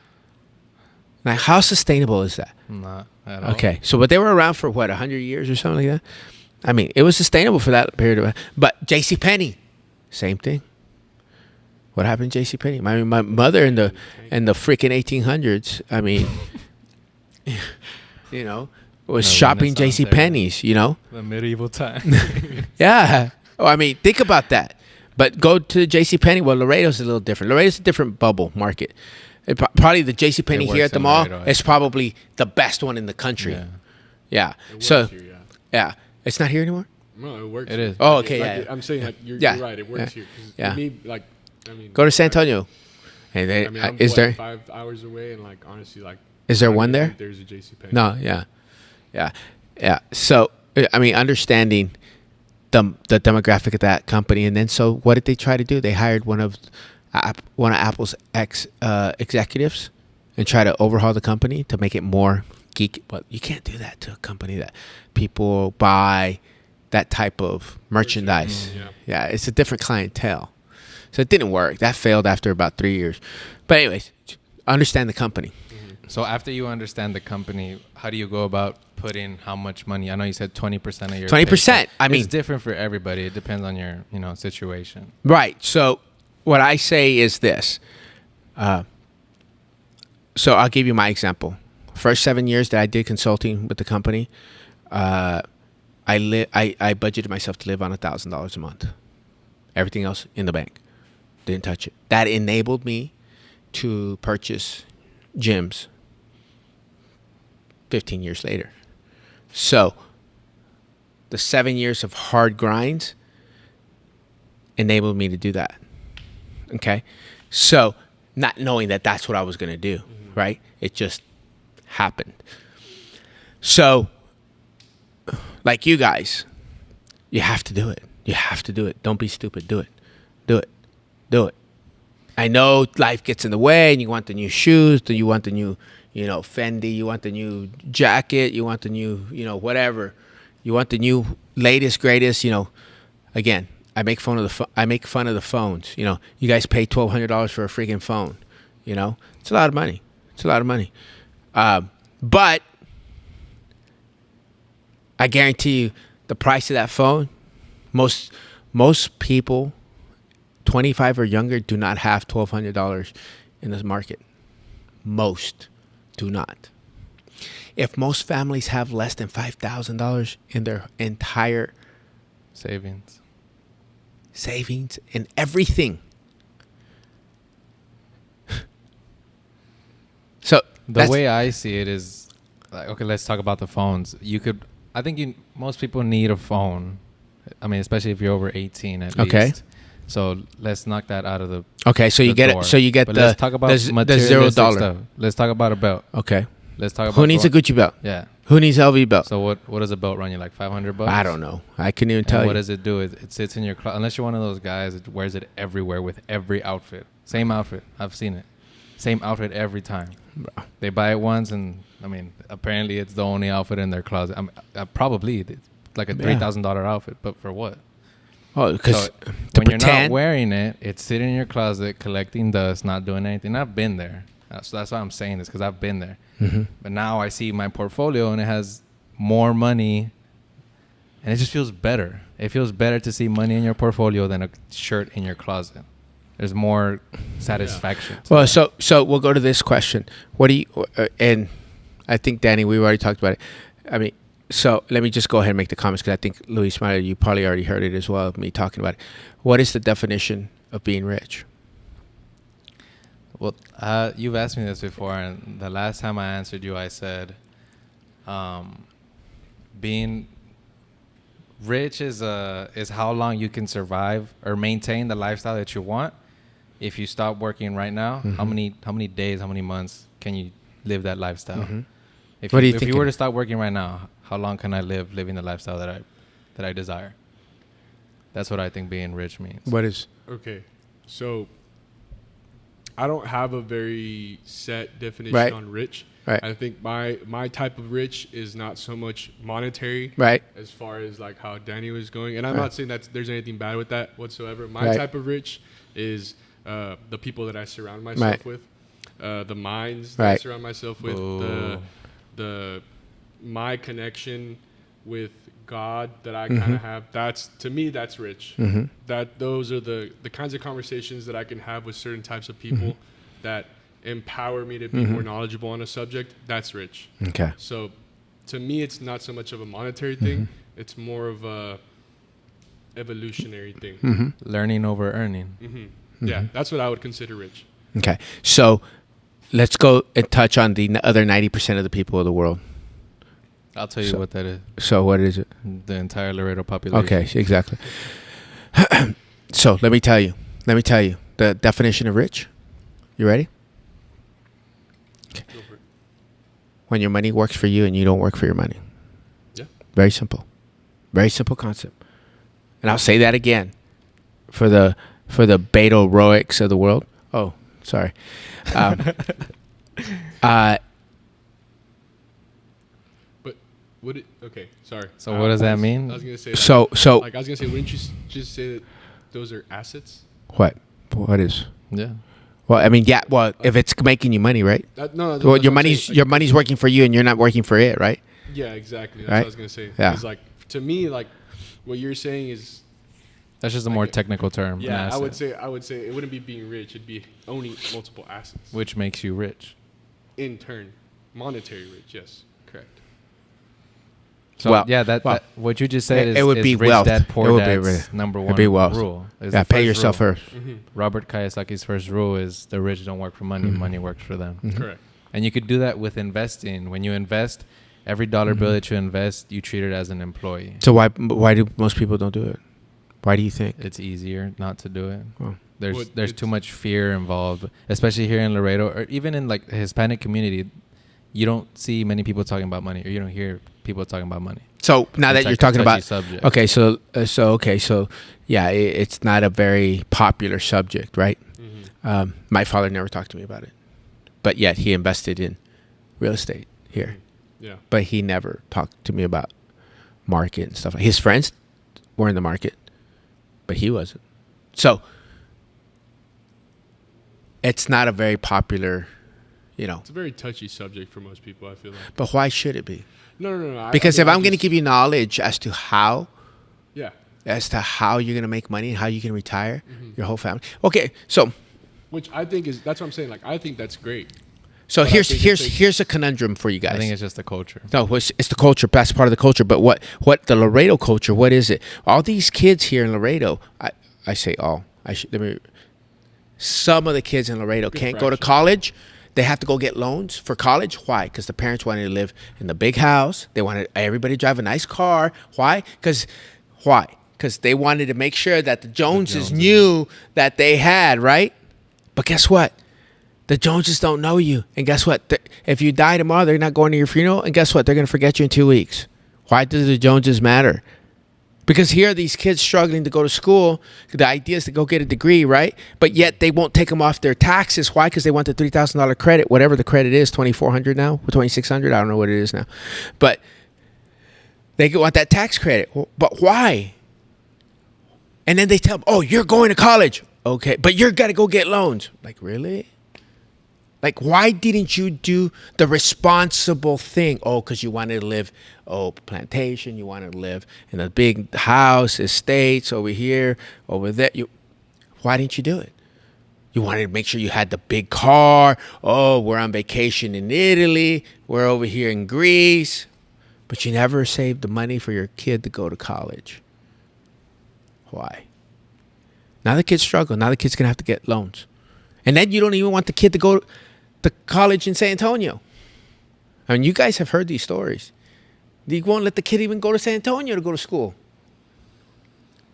Like, how sustainable is that? Not at all. Okay, so but they were around for what, 100 years or something like that. I mean, it was sustainable for that period of. But JCPenney, same thing. What happened to JCPenney? My mother in the freaking 1800s. I mean, you know, was The shopping Renaissance JCPenney's. You know, The medieval time. yeah. Oh, I mean, think about that. But go to JCPenney. Well, Laredo's a little different. Laredo's a different bubble market. Probably the JCPenney It here works at the in mall Laredo, I is think. probably the best one in the country. Yeah. Yeah. It works So, here, yeah. It's not here anymore? No, it works. It here. is. Oh, okay, Like, yeah. I'm saying like you're right. It works Yeah. here. 'Cause Yeah. for me, like, I mean, Go to San Antonio. And they, I mean, I'm is what, there 5 hours away, and like honestly, like, is there I don't one even there? think There's a JCPenney. No, yeah. So I mean, understanding the demographic of that company, and then so what did they try to do? They hired one of Apple's executives and try to overhaul the company to make it more geek. But you can't do that to a company that people buy that type of merchandise. Yeah. It's a different clientele. So it didn't work. That failed after about 3 years. But anyways, understand the company. So after you understand the company, how do you go about putting how much money? I know you said 20% of your 20%. paycheck. I mean, it's different for everybody. It depends on your, situation. Right. So what I say is this. So I'll give you my example. First 7 years that I did consulting with the company, I budgeted myself to live on $1,000 a month. Everything else in the bank. Didn't touch it. That enabled me to purchase gyms 15 years later. So the 7 years of hard grinds enabled me to do that. Okay? So not knowing that that's what I was going to do, right? It just happened. So like you guys, you have to do it. You have to do it. Don't be stupid. Do it. Do it. Do it. I know life gets in the way and you want the new shoes, you want the new, Fendi, you want the new jacket, you want the new, whatever. You want the new latest, greatest, again, I make fun of the phones. You guys pay $1,200 for a freaking phone. It's a lot of money. But I guarantee you the price of that phone, most people 25 or younger do not have $1,200 in this market. Most do not. If most families have less than $5,000 in their entire Savings. and everything. So The way I see it is, like, okay, let's talk about the phones. I think most people need a phone. I mean, especially if you're over 18 at Okay. least. So let's knock that out of the. okay, so you the get door. it. So you get But the let's talk about the materialistic $0. stuff. Let's talk about a belt. Okay. Let's talk about Who needs a Gucci belt? Yeah. Who needs LV belt? So what does a belt run you, like $500? I don't know. I couldn't even tell And you. what does it do? It sits in your closet. Unless you're one of those guys that wears it everywhere with every outfit. Same outfit. I've seen it. Same outfit every time. Bro. They buy it once, and I mean, apparently it's the only outfit in their closet. I mean, probably it's like a $3,000 outfit, but for what? Oh, because So to when you're not pretend. wearing it, it's sitting in your closet collecting dust, not doing anything. I've been there. So that's why I'm saying this, because I've been there. Mm-hmm. But now I see my portfolio, and it has more money, and it just feels better. It feels better to see money in your portfolio than a shirt in your closet. There's more satisfaction. to Well, that. so we'll go to this question. What do you? And I think Danny, we've already talked about it. I mean, so let me just go ahead and make the comments because I think Luis Mario, you probably already heard it as well. Me talking about it. What is the definition of being rich? Well, you've asked me this before, and the last time I answered you, I said, being rich is how long you can survive or maintain the lifestyle that you want. If you stop working right now, how many days, how many months can you live that lifestyle? Mm-hmm. If What are you if thinking? you were to stop working right now, how long can I live living the lifestyle that I desire? That's what I think being rich means. What is? Okay, so I don't have a very set definition Right. on rich. Right. I think my type of rich is not so much monetary, Right. as far as like how Danny was going. And I'm Right. not saying that there's anything bad with that whatsoever. My Right. type of rich is the people that I surround myself Right. with, the minds that I Right. surround myself with, Ooh. my connection with God that I kind of have. That's, to me, that's rich. That those are the kinds of conversations that I can have with certain types of people that empower me to be more knowledgeable on a subject. That's rich. Okay. So to me, it's not so much of a monetary thing. It's more of a evolutionary thing. Learning over earning. Yeah, that's what I would consider rich. Okay. So let's go and touch on the other 90% of the people of the world. I'll tell you So- what that is. So what is it? The entire Laredo population. Okay, exactly. So let me tell you the definition of rich. You ready? Go for it. When your money works for you and you don't work for your money. Yeah. Very simple. Very simple concept. And I'll say that again for the Beto Roics of the world. Oh, sorry. But okay, sorry. So what does that mean? I was gonna say. That, So like I was gonna say, wouldn't you just say that those are assets? what? What is? Yeah. Well, I mean, yeah. Well, if it's making you money, right? No. Well, that's your what I'm money's saying. your money's working for you, and you're not working for it, right? Yeah, exactly. That's Right? what I was gonna say. Yeah. It's like, to me, like what you're saying is. That's just a more technical term. an Yeah, I would asset, say it wouldn't be being rich. It'd be owning multiple assets. which makes you rich. In turn, monetary rich. Yes, correct. So Well, yeah, well, that what you just said it would is be rich wealth. dad, poor It would be dad's rich. number It'd one be wealth. rule. It's Yeah, the pay first yourself rule. first. Robert Kiyosaki's first rule is the rich don't work for money, money works for them. Correct. And you could do that with investing. When you invest, every dollar bill that you invest, you treat it as an employee. So why do most people don't do it? Why do you think? It's easier not to do it. Well, There's Well, there's it's- too much fear involved, especially here in Laredo, or even in like the Hispanic community. You don't see many people talking about money, or you don't hear people talking about money. So now It's that you're like a talking touchy about, subject. okay, so yeah, it's not a very popular subject, right? My father never talked to me about it, but yet he invested in real estate here. Yeah. But he never talked to me about market and stuff. His friends were in the market, but he wasn't. So it's not a very popular, It's a very touchy subject for most people, I feel like. but why should it be? No. Because I if mean, I'm going to give you knowledge as to how Yeah. you're going to make money and how you can retire your whole family. Okay, so Which I think that's what I'm saying. Like, I think that's great. so But I think it takes- here's a conundrum for you guys. I think it's just the culture. No, it's the culture. That's part of the culture. But what the Laredo culture? What is it? All these kids here in Laredo. I say all. Some of the kids in Laredo Good can't go to fraction. college. They have to go get loans for college. Why? Because the parents wanted to live in the big house. They wanted everybody to drive a nice car. Why? Because they wanted to make sure that the Joneses knew that they had, right? But guess what? The Joneses don't know you. And guess what? If you die tomorrow, they're not going to your funeral. And guess what? They're going to forget you in 2 weeks. Why do the Joneses matter? Because here are these kids struggling to go to school. The idea is to go get a degree, right? But yet they won't take them off their taxes. Why? Because they want the $3,000 credit, whatever the credit is, $2,400 now, or $2,600. I don't know what it is now. But they want that tax credit. But why? And then they tell them, oh, you're going to college. Okay, but you're got to go get loans. Like, really? Like, why didn't you do the responsible thing? Oh, because you wanted to live, plantation. You wanted to live in a big house, estates over here, over there. Why didn't you do it? You wanted to make sure you had the big car. Oh, we're on vacation in Italy. We're over here in Greece. But you never saved the money for your kid to go to college. Why? Now the kids struggle. Now the kid's going to have to get loans. And then you don't even want the kid to go to college in San Antonio. I mean, you guys have heard these stories. You won't let the kid even go to San Antonio to go to school.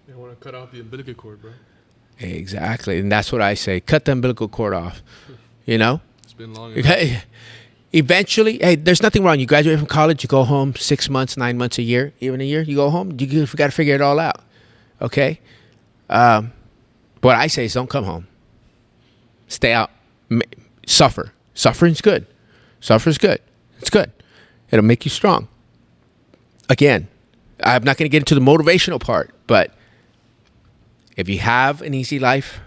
They want to cut off the umbilical cord, bro. Exactly. And that's what I say. Cut the umbilical cord off. You know? It's been long enough. Eventually, hey, there's nothing wrong. You graduate from college, you go home 6 months, 9 months, a year, even a year, you go home. You got to figure it all out. Okay? What I say is don't come home. Stay out. Suffer. Suffering's good. Suffer's good. It's good. It'll make you strong. Again, I'm not going to get into the motivational part, but if you have an easy life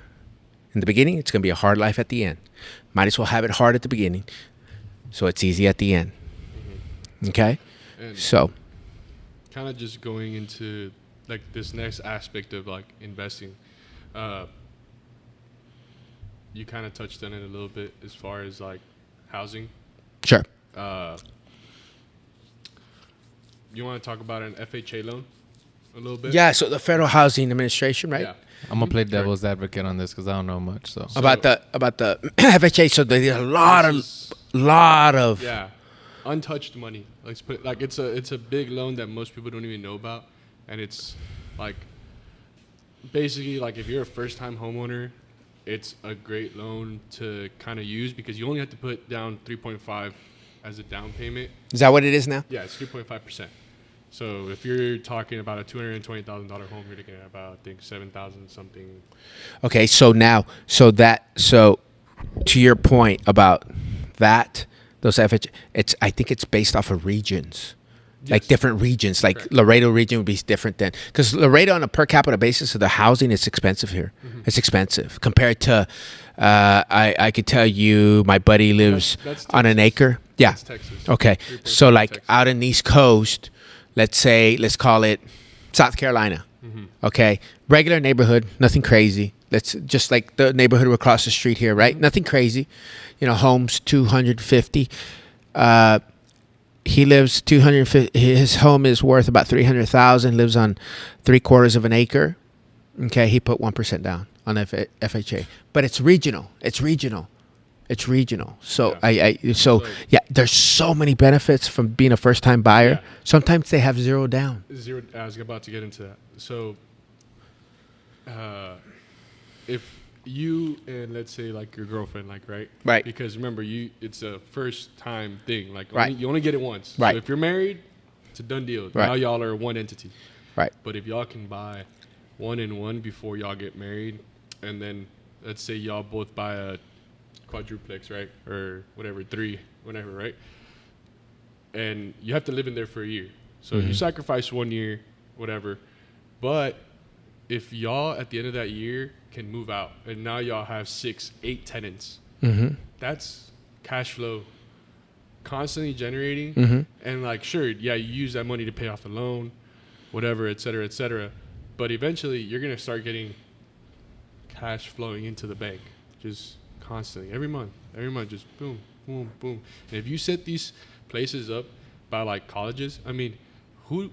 in the beginning, it's going to be a hard life at the end. Might as well have it hard at the beginning so it's easy at the end. Okay? And So, kind of just going into like this next aspect of like investing, you kind of touched on it a little bit as far as like housing. sure. You want to talk about an FHA loan a little bit? Yeah, so the Federal Housing Administration, right? Yeah. I'm gonna play devil's advocate on this because I don't know much. So About the FHA, so there's a lot of Yeah, untouched money. Let's put like it's a big loan that most people don't even know about, and it's like basically like if you're a first time homeowner, it's a great loan to kind of use because you only have to put down 3.5 as a down payment. Is that what it is now? Yeah, it's 3.5%. So if you're talking about a $220,000 home, you're looking at about I think 7,000 something. Okay, so to your point about that, those FHA, I think it's based off of regions. Like Yes. different regions, like Correct. Laredo region would be different than, because Laredo on a per capita basis of the housing is expensive here. It's expensive compared to, I could tell you my buddy lives That's on an Texas. acre. Yeah. That's Texas. Okay. 3.5 So like Texas. out in the East Coast, let's call it South Carolina. Okay. Regular neighborhood, nothing crazy. Let's just like the neighborhood across the street here, right? Nothing crazy. Homes 250. He lives 250. His home is worth about 300,000. Lives on 3/4 of an acre. Okay, he put 1% down on FHA, but it's regional. It's regional. So Yeah. yeah, there's so many benefits from being a first-time buyer. Yeah. Sometimes they have zero down. Zero. I was about to get into that. So, if you and let's say like your girlfriend, like Right. because remember it's a first time thing. Like Right. you only get it once. Right. So if you're married, it's a done deal. Right. Now y'all are one entity. Right. But if y'all can buy one and one before y'all get married, and then let's say y'all both buy a quadruplex, right, or whatever, 3, whatever, right, and you have to live in there for a year. So you sacrifice 1 year, whatever, but if y'all at the end of that year can move out and now y'all have 6, 8 tenants, that's cash flow constantly generating. And like, sure, yeah, you use that money to pay off the loan, whatever, et cetera, but eventually you're going to start getting cash flowing into the bank just constantly every month, just boom, boom, boom. And if you set these places up by like colleges, I mean, who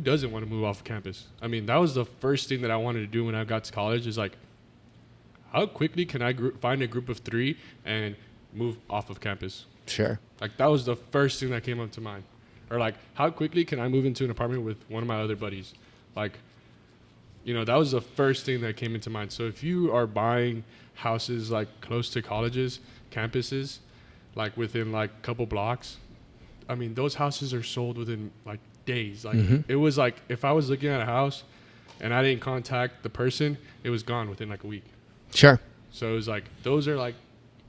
doesn't want to move off campus? I mean, that was the first thing that I wanted to do when I got to college is like, how quickly can I find a group of 3 and move off of campus? Sure. Like, that was the first thing that came up to mind. Or like, how quickly can I move into an apartment with one of my other buddies? Like, that was the first thing that came into mind. So if you are buying houses like close to colleges, campuses, like within like a couple blocks, I mean, those houses are sold within like days. Like it was like if I was looking at a house and I didn't contact the person, it was gone within like a week. Sure. So it was like those are like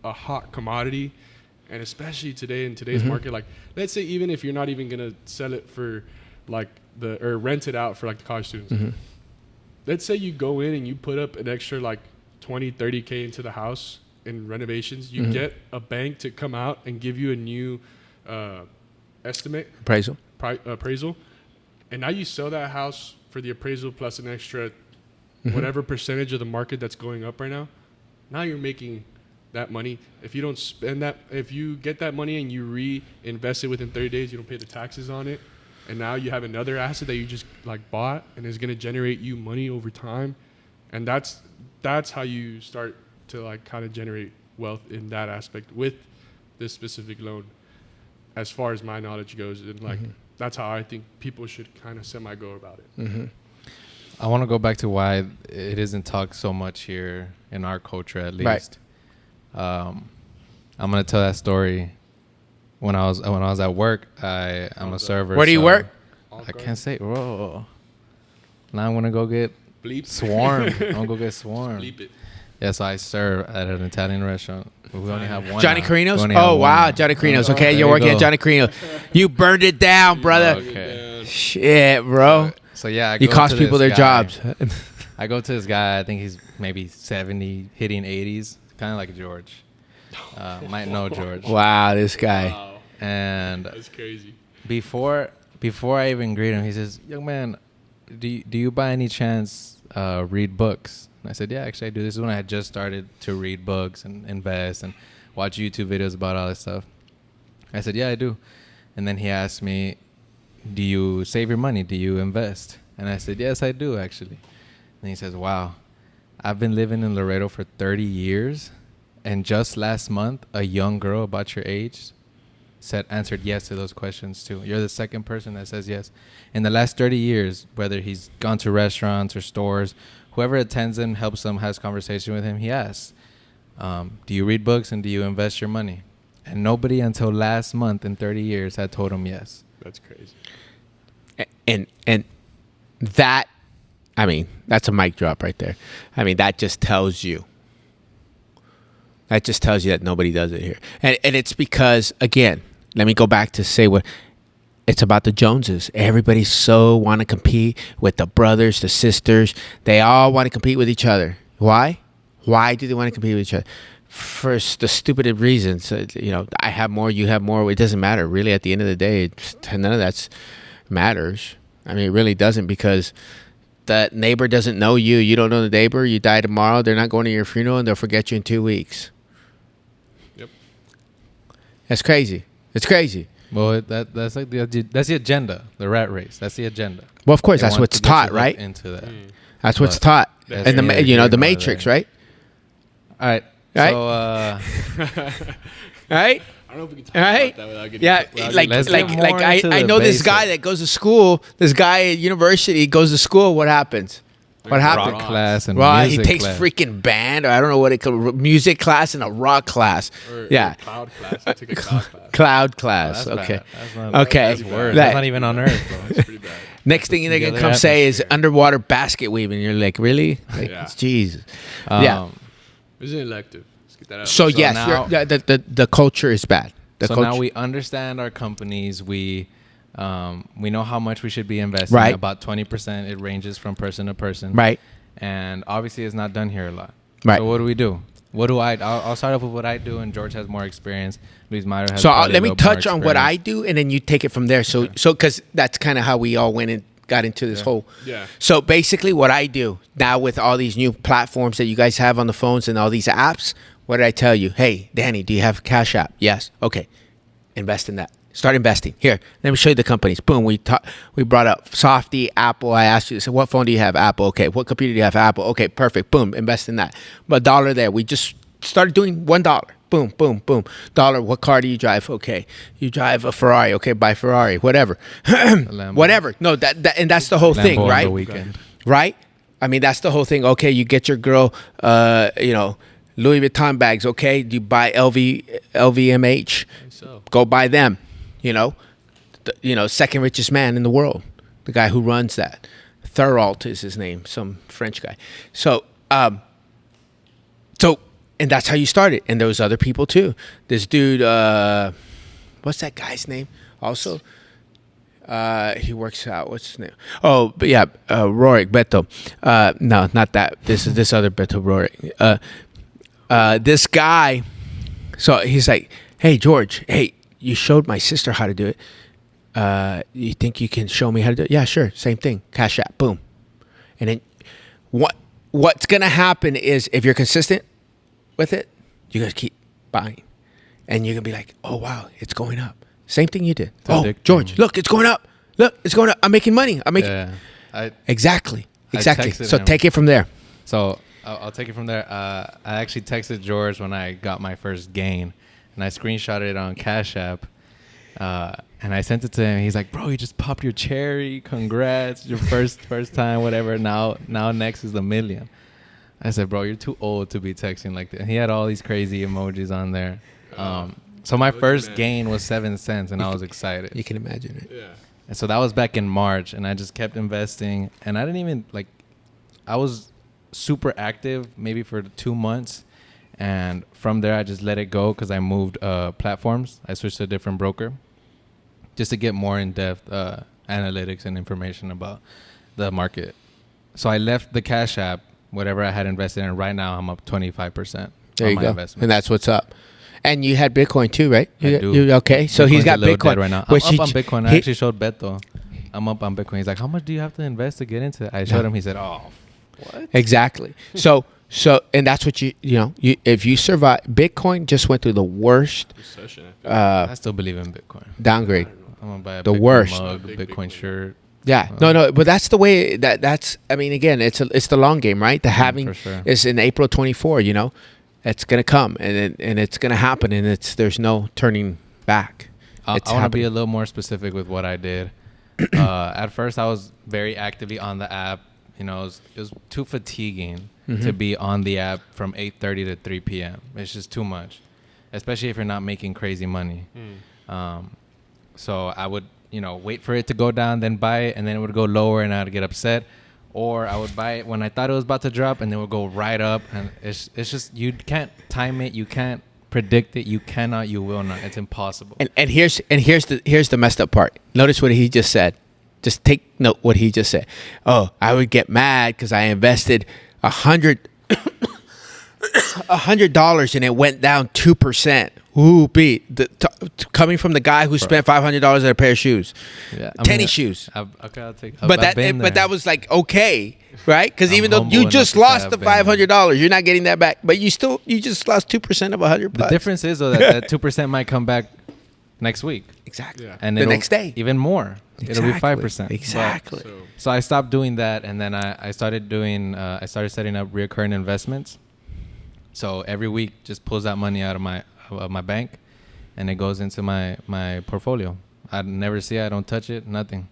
a hot commodity, and especially today in today's market, like let's say even if you're not even gonna sell it for like or rent it out for like the college students. Let's say you go in and you put up an extra like 20, 30K into the house in renovations, you get a bank to come out and give you a new estimate appraisal, and now you sell that house for the appraisal plus an extra whatever percentage of the market that's going up right now. Now you're making that money. If you don't spend that, if you get that money and you reinvest it within 30 days, you don't pay the taxes on it, and now you have another asset that you just like bought and is going to generate you money over time. And that's how you start to like kind of generate wealth in that aspect with this specific loan, as far as my knowledge goes. And like that's how I think people should kind of semi-go about it. I want to go back to why it isn't talked so much here in our culture, at least. Right. I'm gonna tell that story. When I was at work, I'm a server. Where do you work? I can't say. Whoa. Now I'm gonna go get Bleep. swarmed. I'm gonna go get swarmed. Bleep it. Yeah, so I serve at an Italian restaurant. We only have one. Johnny now. Carino's? We only have Oh, one wow. now. Johnny Carino's. Oh, Okay, there you're you working go. at Johnny Carino's. You burned it down, brother. Okay. Shit, bro. So yeah, I You go cost to people their this guy. jobs. I go to this guy. I think he's maybe 70, hitting 80s, kind of like George. Might know George. Wow, this guy. Wow. And That's crazy. before I even greet him, he says, "Young man, do you by any chance read books?" And I said, "Yeah, actually I do." This is when I had just started to read books and invest and watch YouTube videos about all this stuff. I said, "Yeah, I do." And then he asked me, "Do you save your money? Do you invest?" And I said, "Yes, I do, actually." And he says, "Wow, I've been living in Laredo for 30 years, and just last month, a young girl about your age answered yes to those questions too. You're the second person that says yes. In the last 30 years, whether he's gone to restaurants or stores, whoever attends him, helps him, has conversation with him, he asks, do you read books and do you invest your money?" And nobody until last month in 30 years had told him yes. That's crazy. And that, I mean, that's a mic drop right there. I mean, that just tells you. That just tells you that nobody does it here. And it's because, again, let me go back to say what it's about. The Joneses. Everybody so want to compete with the brothers, the sisters. They all want to compete with each other. Why? Why do they want to compete with each other? For the stupid reasons. I have more, you have more. It doesn't matter. Really, at the end of the day, none of that matters. I mean, it really doesn't, because the neighbor doesn't know you. You don't know the neighbor. You die tomorrow. They're not going to your funeral, and they'll forget you in 2 weeks. Yep. That's crazy. It's crazy. Well, that's like that's the agenda, the rat race. That's the agenda. Well, of course, They that's want what's to get taught, you right? Into that. That's what's But taught. that's And the neither the here nor Matrix, there. right? All right. Right? So Right? I don't know if we can talk Right? about that without getting. Yeah, without like Let's getting- get more into I the know this guy basics. that goes to school. This guy at university goes to school. What happens? What happened? rock class and Right, he music takes class. freaking band, or I don't know what it called, music class and a rock class. or Yeah, cloud class. I took a cloud class. cloud Oh, class. that's Okay, bad. That's not, okay. That's worse. That- That's not even on Earth, bro. It's pretty bad. Next thing they're The gonna other come say is atmosphere. underwater basket weaving. You're like, really? Like, Yeah. Jesus. Yeah. It's an elective. Let's get that out. So yes, now- the culture is bad. The So culture. now we understand our companies. We know how much we should be investing. Right. About 20%. It ranges from person to person. Right. And obviously, it's not done here a lot. Right. So what do we do? What do I'll start off with what I do, and George has more experience. Luis Mayer has. So probably let a me little more touch on what I experience. do, and then you take it from there. So because that's kind of how we all went and got into this whole. Yeah. So basically, what I do now with all these new platforms that you guys have on the phones and all these apps, what did I tell you? Hey, Danny, do you have Cash App? Yes. Okay. Invest in that. Start investing. Here, let me show you the companies. Boom. We brought up Softy, Apple. I asked you, so what phone do you have? Apple. Okay. What computer do you have? Apple. Okay. Perfect. Boom. Invest in that. But $1 there. We just started doing $1. Boom, boom, boom. $1. What car do you drive? Okay. You drive a Ferrari. Okay. Buy Ferrari. Whatever. Lambo. Whatever. No, and that's the whole thing, Lambo on right? the weekend. Right? I mean, that's the whole thing. Okay, you get your girl, Louis Vuitton bags. Okay, you buy LVMH. So Go buy them. Second richest man in the world, the guy who runs that. Thuralt is his name, some French guy. So, and that's how you started. And there was other people too. This dude, what's that guy's name? Also. He works out. What's his name? Oh, but yeah, Rorik Beto. No, not that. This is this other Beto Rorik. This guy. So he's like, "Hey George, hey, you showed my sister how to do it. You think you can show me how to do it? Yeah, sure. Same thing. Cash App. Boom. And then what's gonna happen is if you're consistent with it, you're gonna keep buying, and you're gonna be like, oh wow, it's going up. Same thing you did. Oh, addicting. George, look, it's going up. Look, it's going up. I'm making money. Yeah. Exactly. texted So him. take it from there. So I'll take it from there. I actually texted George when I got my first gain, and I screenshotted it on Cash App, and I sent it to him. He's like, "Bro, you just popped your cherry. Congrats, your first time, whatever. Now next is the million." I said, "Bro, you're too old to be texting like that." And he had all these crazy emojis on there. So my Look at first that. gain was 7 cents, and I was excited. You can imagine it. yeah. And so that was back in March, and I just kept investing, and I didn't even I was super active maybe for 2 months. And from there, I just let it go because I moved platforms. I switched to a different broker just to get more in-depth analytics and information about the market. So I left the Cash App, whatever I had invested in. Right now, I'm up 25% There on you my go. investment. And that's what's up. And you had Bitcoin too, right? I do. Okay, so Bitcoin's he's got a little Bitcoin dead right now. which I'm he- up on Bitcoin. I he- actually showed Beto. I'm up on Bitcoin. He's like, how much do you have to invest to get into it? I showed him. He said, oh, what? Exactly. So and that's what if you survive. Bitcoin just went through the worst Recession. I still believe in Bitcoin. downgrade. I'm going to buy a The Bitcoin worst. mug, Big Bitcoin Bitcoin. shirt. Yeah, no, but that's the way that's. I mean, again, it's the long game, right? The halving for sure. is in April 24. It's gonna come and it's gonna happen, and there's no turning back. I It's want to be happening. a little more specific with what I did. At first, I was very actively on the app. It was too fatiguing to be on the app from 8:30 to 3 p.m. It's just too much, especially if you're not making crazy money. So I would, wait for it to go down, then buy it, and then it would go lower, and I'd get upset. Or I would buy it when I thought it was about to drop, and then it would go right up. And it's just, you can't time it, you can't predict it, you cannot, you will not. It's impossible. And here's the messed up part. Notice what he just said. Just take note what he just said. Oh, I would get mad because I invested $100 and it went down 2%. Ooh, coming from the guy who spent $500 on a pair of shoes, Yeah, tennis shoes. I'll take. But I've been there. that was like okay, right? Because I'm even though humble you enough just to say lost I've the been there. $500, you're not getting that back. But you just lost 2% of $100. The difference is though that 2% might come back next week, exactly, Yeah. and the it'll next day, even more. It'll be 5%. Exactly. So I stopped doing that, and then I started doing. I started setting up recurring investments. So every week, just pulls that money out of my bank, and it goes into my portfolio. I never see it. I don't touch it. Nothing.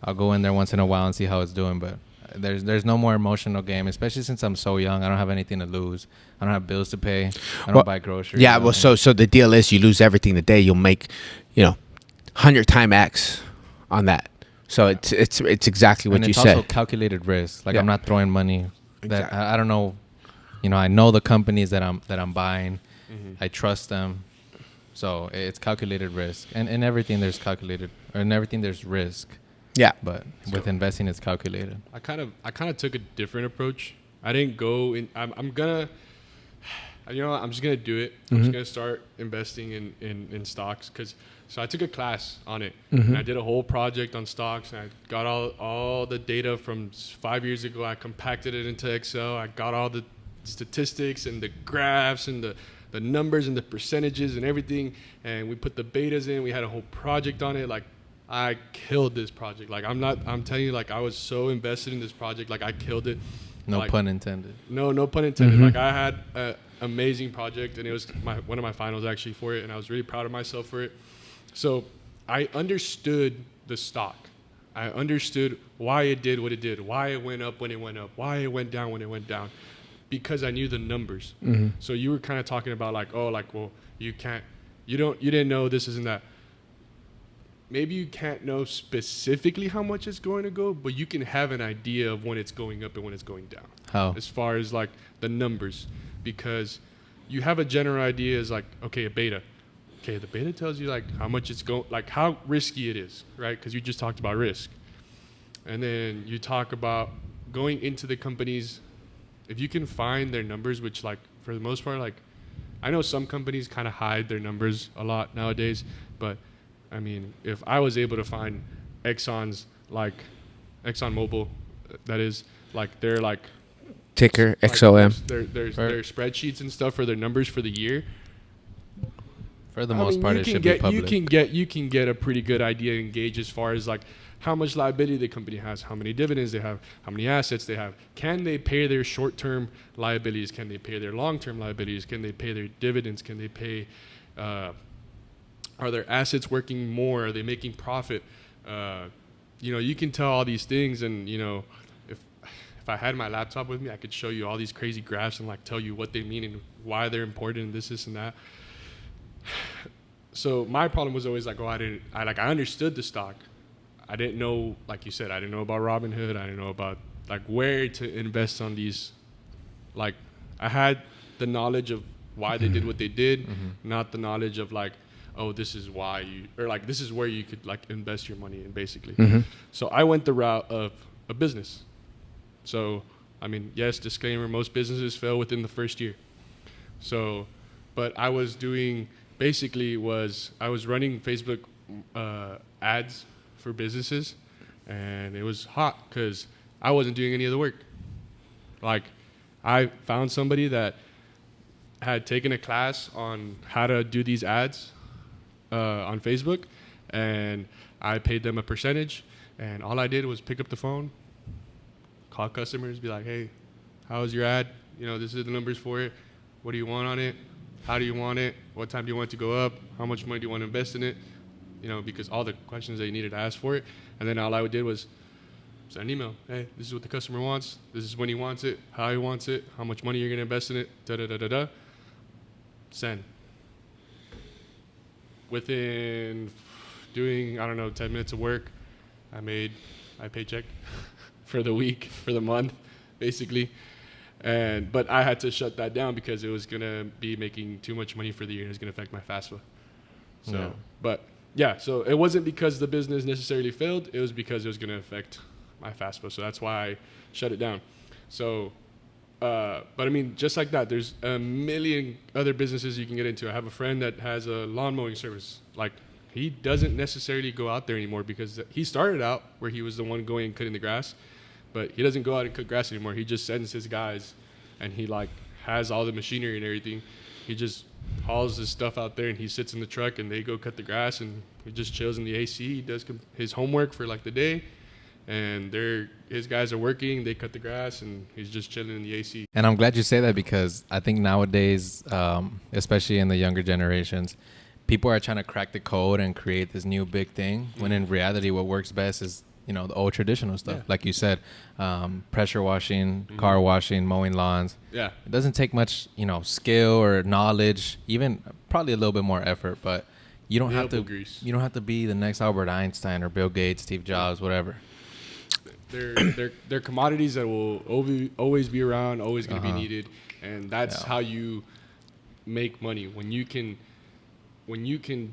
I'll go in there once in a while and see how it's doing, but there's no more emotional game, especially since I'm so young. I don't have anything to lose. I don't have bills to pay. I don't buy groceries. Yeah, well, so the deal is you lose everything today, you'll make, 100 times X on that. So it's exactly what and you it's said. also calculated risk. Like Yeah. I'm not throwing money that Exactly. I don't know. I know the companies that I'm buying. I trust them. So it's calculated risk. And in everything there's calculated, or in everything there's risk. Yeah. But with investing it's calculated. I kind of took a different approach. I didn't go in. I'm gonna, I'm just gonna do it. I'm just gonna start investing in stocks so I took a class on it. And I did a whole project on stocks, and I got all the data from 5 years ago. I compacted it into Excel. I got all the statistics and the graphs and the numbers and the percentages and everything. And we put the betas in. We had a whole project on it. Like, I killed this project. Like, I'm telling you, like, I was so invested in this project. Like, I killed it. No Like, pun intended. No pun intended. Like, I had an amazing project, and it was one of my finals actually for it, and I was really proud of myself for it. So I understood the stock. I understood why it did what it did, why it went up when it went up, why it went down when it went down, because I knew the numbers. So you were kind of talking about well, you didn't know this, isn't that. Maybe you can't know specifically how much it's going to go, but you can have an idea of when it's going up and when it's going down. How? As far as like the numbers, because you have a general idea is like, okay, a beta. Okay, the beta tells you like how much it's going, like how risky it is, right? Because you just talked about risk. And then you talk about going into the companies, if you can find their numbers, which like for the most part, like I know some companies kind of hide their numbers a lot nowadays, but I mean, if I was able to find ExxonMobil, that is, like they're like Ticker like XOM. their spreadsheets and stuff for their numbers for the year. For the most part, it should be public. You can get a pretty good idea and gauge as far as like how much liability the company has, how many dividends they have, how many assets they have. Can they pay their short-term liabilities? Can they pay their long-term liabilities? Can they pay their dividends? Can they pay? Are their assets working more? Are they making profit? You can tell all these things, and if I had my laptop with me, I could show you all these crazy graphs and like tell you what they mean and why they're important and this and that. So my problem was always like, I understood the stock. I didn't know, like you said, I didn't know about Robinhood. I didn't know about where to invest on these. Like, I had the knowledge of why they did what they did, not the knowledge of like, oh, this is why you, or like, this is where you could like invest your money in, basically. So I went the route of a business. So, I mean, yes, disclaimer, most businesses fail within the first year. So, but I was doing, basically I was running Facebook ads for businesses, and it was hot because I wasn't doing any of the work. Like, I found somebody that had taken a class on how to do these ads on Facebook, and I paid them a percentage, and all I did was pick up the phone, call customers, be like, hey, how's your ad? You know, this is the numbers for it. What do you want on it? How do you want it? What time do you want it to go up? How much money do you want to invest in it? You know, because all the questions that you needed to ask for it. And then all I did was send an email. Hey, this is what the customer wants. This is when he wants it, how he wants it, how much money you're going to invest in it, da-da-da-da-da. Send. Within doing, 10 minutes of work, I made my paycheck for the week, for the month, basically. But I had to shut that down because it was going to be making too much money for the year and it was going to affect my FAFSA. So, Yeah. But yeah, so it wasn't because the business necessarily failed. It was because it was going to affect my FAFSA. So that's why I shut it down. So, but I mean, just like that, there's a million other businesses you can get into. I have a friend that has a lawn mowing service. Like, he doesn't necessarily go out there anymore because he started out where he was the one going and cutting the grass, but he doesn't go out and cut grass anymore. He just sends his guys, and he like has all the machinery and everything. He just hauls his stuff out there, and he sits in the truck, and they go cut the grass, and he just chills in the AC. He does his homework for like the day, and his guys are working. They cut the grass, and he's just chilling in the AC. And I'm glad you say that because I think nowadays, especially in the younger generations, people are trying to crack the code and create this new big thing. When in reality, what works best is the old traditional stuff, like you said, pressure washing, car washing, mowing lawns. Yeah, it doesn't take much, skill or knowledge, even probably a little bit more effort, but you don't have to. Grease. You don't have to be the next Albert Einstein or Bill Gates, Steve Jobs, whatever. They're commodities that will always be around, always going to be needed, and that's how you make money when you can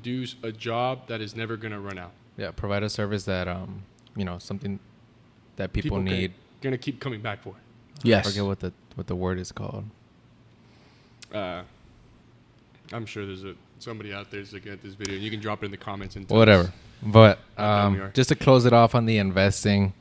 do a job that is never going to run out. Yeah, provide a service that something that people need. Gonna keep coming back for. Yes. I forget what the word is called. I'm sure there's somebody out there that's looking at this video, and you can drop it in the comments and tell whatever. us But how dumb we are. just to close it off on the investing,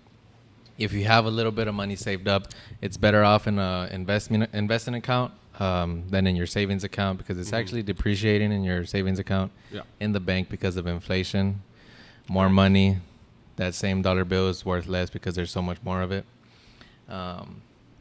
if you have a little bit of money saved up, it's better off in an investment account than in your savings account because it's actually depreciating in your savings account in the bank because of inflation. More money, that same dollar bill is worth less because there's so much more of it.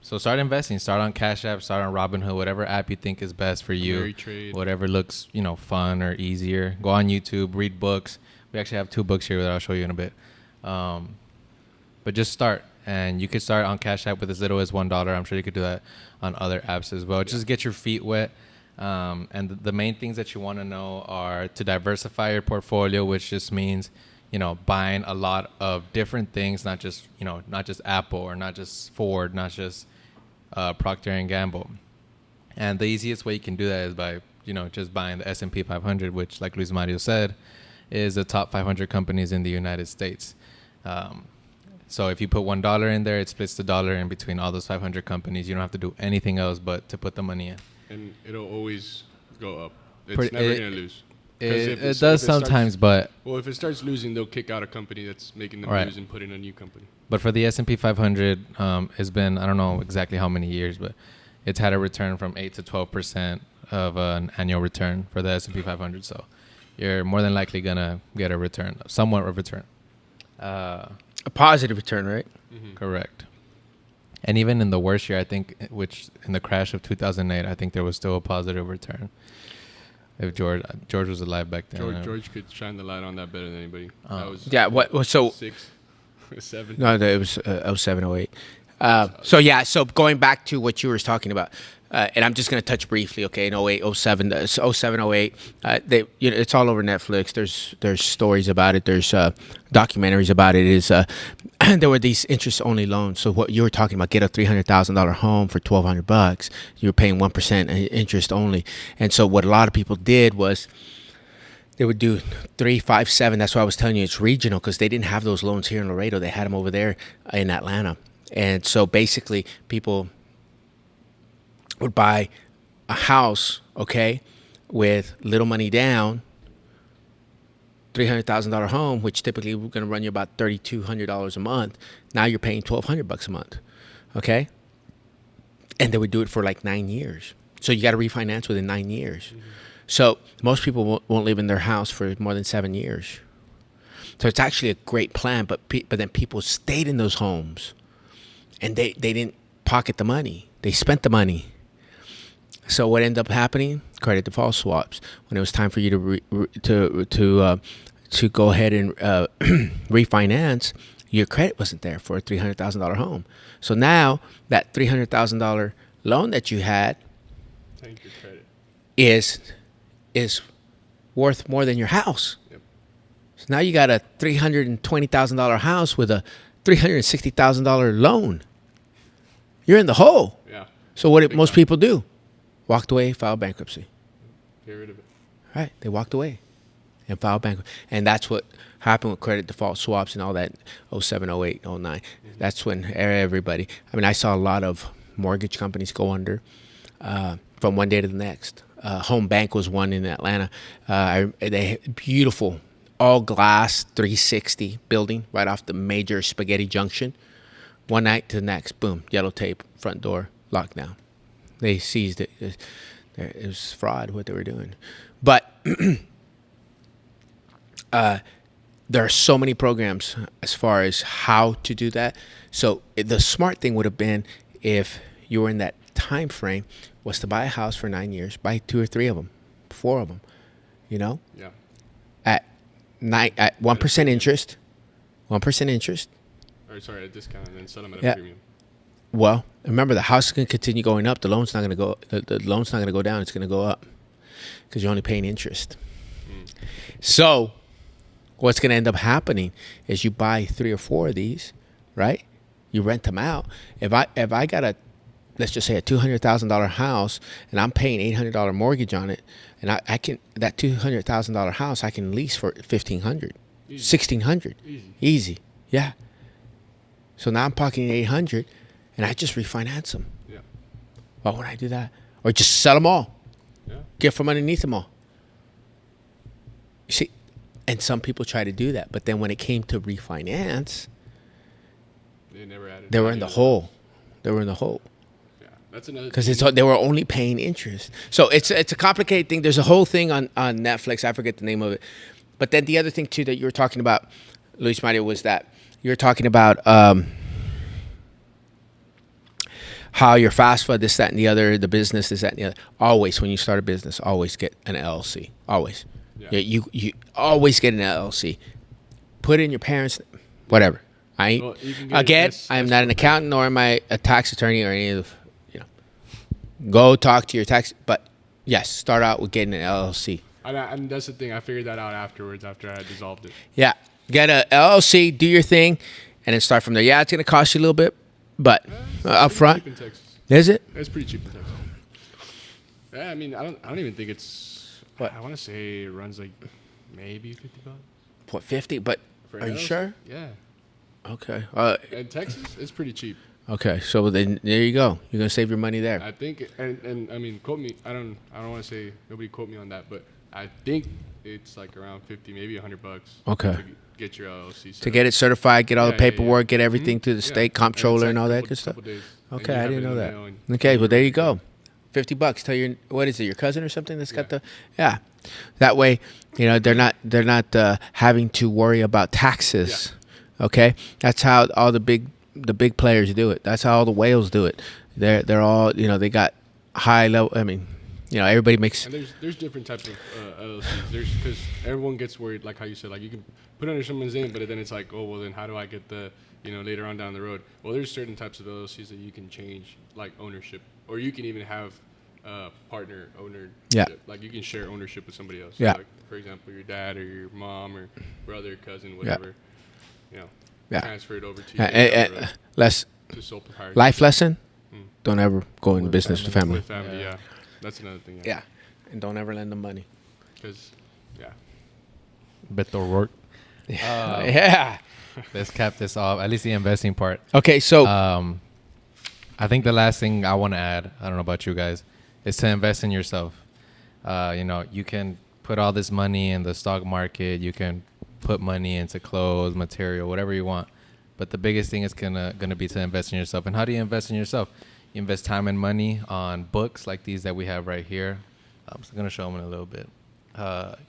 So start investing. Start on Cash App. Start on Robinhood. Whatever app you think is best for you. Ameritrade. Whatever looks fun or easier. Go on YouTube. Read books. We actually have 2 books here that I'll show you in a bit. But just start. And you could start on Cash App with as little as $1. I'm sure you could do that on other apps as well. Just get your feet wet. And the main things that you want to know are to diversify your portfolio, which just means buying a lot of different things, not just Apple or not just Ford, not just Procter and Gamble. And the easiest way you can do that is by just buying the S&P 500, which, like Luis Mario said, is the top 500 companies in the United States. So if you put $1 in there, it splits the dollar in between all those 500 companies. You don't have to do anything else but to put the money in. And it'll always go up. It's never going to lose. It does sometimes, but... Well, if it starts losing, they'll kick out a company that's making them lose and put in a new company. But for the S&P 500, it's been, I don't know exactly how many years, but it's had a return from 8 to 12% of an annual return for the S&P 500. So you're more than likely going to get a return, somewhat of a return. A positive return, right? Correct. And even in the worst year, I think, which in the crash of 2008, I think there was still a positive return. If George was alive back then. George could shine the light on that better than anybody. That was so 6, 7. No, it was 07, 08. So going back to what you were talking about, and I'm just going to touch briefly, okay, in 08, 07, 07, 08, it's all over Netflix. There's stories about it. There's documentaries about it. There were these interest-only loans. So what you were talking about, get a $300,000 home for $1,200, you were paying 1% interest only. And so what a lot of people did was they would do 3, 5, 7. That's why I was telling you it's regional, because they didn't have those loans here in Laredo. They had them over there in Atlanta. And so basically people would buy a house, okay, with little money down, $300,000 home, which typically we're going to run you about $3,200 a month. Now you're paying $1,200 a month, okay? And they would do it for like 9 years. So you got to refinance within 9 years. Mm-hmm. So most people won't live in their house for more than 7 years. So it's actually a great plan, but then people stayed in those homes, and they didn't pocket the money. They spent the money. So what ended up happening? Credit default swaps. When it was time for you to go ahead and refinance, your credit wasn't there for a $300,000 home. So now that $300,000 loan that you had is worth more than your house. Yep. So now you got a $320,000 house with a $360,000 loan. You're in the hole. Yeah. So what did most people do? Walked away, filed bankruptcy. Get rid of it. Right. They walked away and filed bankruptcy. And that's what happened with credit default swaps and all that 07, 08, 09. Mm-hmm. That's when everybody, I mean, I saw a lot of mortgage companies go under from one day to the next. Home Bank was one in Atlanta. They beautiful, all glass, 360 building right off the major Spaghetti Junction. One night to the next, boom, yellow tape, front door, locked down. They seized it. It was fraud, what they were doing. But there are so many programs as far as how to do that. So the smart thing would have been, if you were in that time frame, was to buy a house for 9 years, buy 2 or 3 of them, 4 of them, you know? Yeah. At 1% interest, 1% interest. Or sorry, at a discount, and then sell them at a premium. Well, remember, the house is going to continue going up. The loan's not going to go. The loan's not going to go down. It's going to go up because you're only paying interest. So, what's going to end up happening is you buy 3 or 4 of these, right? You rent them out. If I got let's just say a $200,000 house, and I'm paying $800 mortgage on it, and I can, that $200,000 house I can lease for $1,500, $1,600, easy, yeah. So now I'm pocketing $800. And I just refinance them. Yeah. Why would I do that? Or just sell them all. Yeah. Get from underneath them all. You see, and some people try to do that. But then when it came to refinance, they were in the hole. They were in the hole. Yeah, that's another. Because they were only paying interest. So it's a complicated thing. There's a whole thing on Netflix. I forget the name of it. But then the other thing too that you were talking about, Luis Mario, was that you were talking about how your FAFSA, this, that, and the other, the business, this, that, and the other. Always, when you start a business, always get an LLC. Always. Yeah. You always get an LLC. Put in your parents' whatever. I am not an accountant, nor am I a tax attorney or any of the, go talk to your tax. But yes, start out with getting an LLC. And that's the thing. I figured that out afterwards, after I had dissolved it. Yeah. Get a LLC, do your thing, and then start from there. Yeah, it's going to cost you a little bit. But up front, is it? It's pretty cheap in Texas. Yeah, I mean, I don't even think it's. What? I want to say it runs like maybe $50. What, 50? But are you sure? Yeah. Okay. In Texas, it's pretty cheap. Okay, so then there you go. You're gonna save your money there. I think, and I mean, quote me. I don't want to say, nobody quote me on that, but I think it's like around 50, maybe $100. Okay. To get your LLC to get it certified, get all the paperwork, get everything through the state comptroller and all that good stuff. Okay, I didn't know that. Okay, well there you go. $50. Tell your, what is it, your cousin or something that's got the, that way, they're not having to worry about taxes. Okay, that's how all the big players do it. That's how all the whales do it. They're all, they got high level. I mean, everybody makes. And there's different types of LLCs. There's because everyone gets worried, like how you said, like you can put under someone's name, but then it's like, oh well, then how do I get the later on down the road? Well, there's certain types of LLCs that you can change, like ownership, or you can even have partner ownership. Yeah. Like you can share ownership with somebody else. Yeah. So like, for example, your dad or your mom or brother, cousin, whatever. Yeah. Transfer it over to you. Down the road Less to sole proprietorship. life lesson. Don't ever go in business with family. With family, yeah. That's another thing. Yeah, and don't ever lend them money. Because, yeah. Beto O'Rourke. Yeah. Let's cap this off. At least the investing part. Okay, so I think the last thing I want to add, I don't know about you guys, is to invest in yourself. You can put all this money in the stock market. You can put money into clothes, material, whatever you want. But the biggest thing is gonna be to invest in yourself. And how do you invest in yourself? You invest time and money on books like these that we have right here. I'm just gonna show them in a little bit.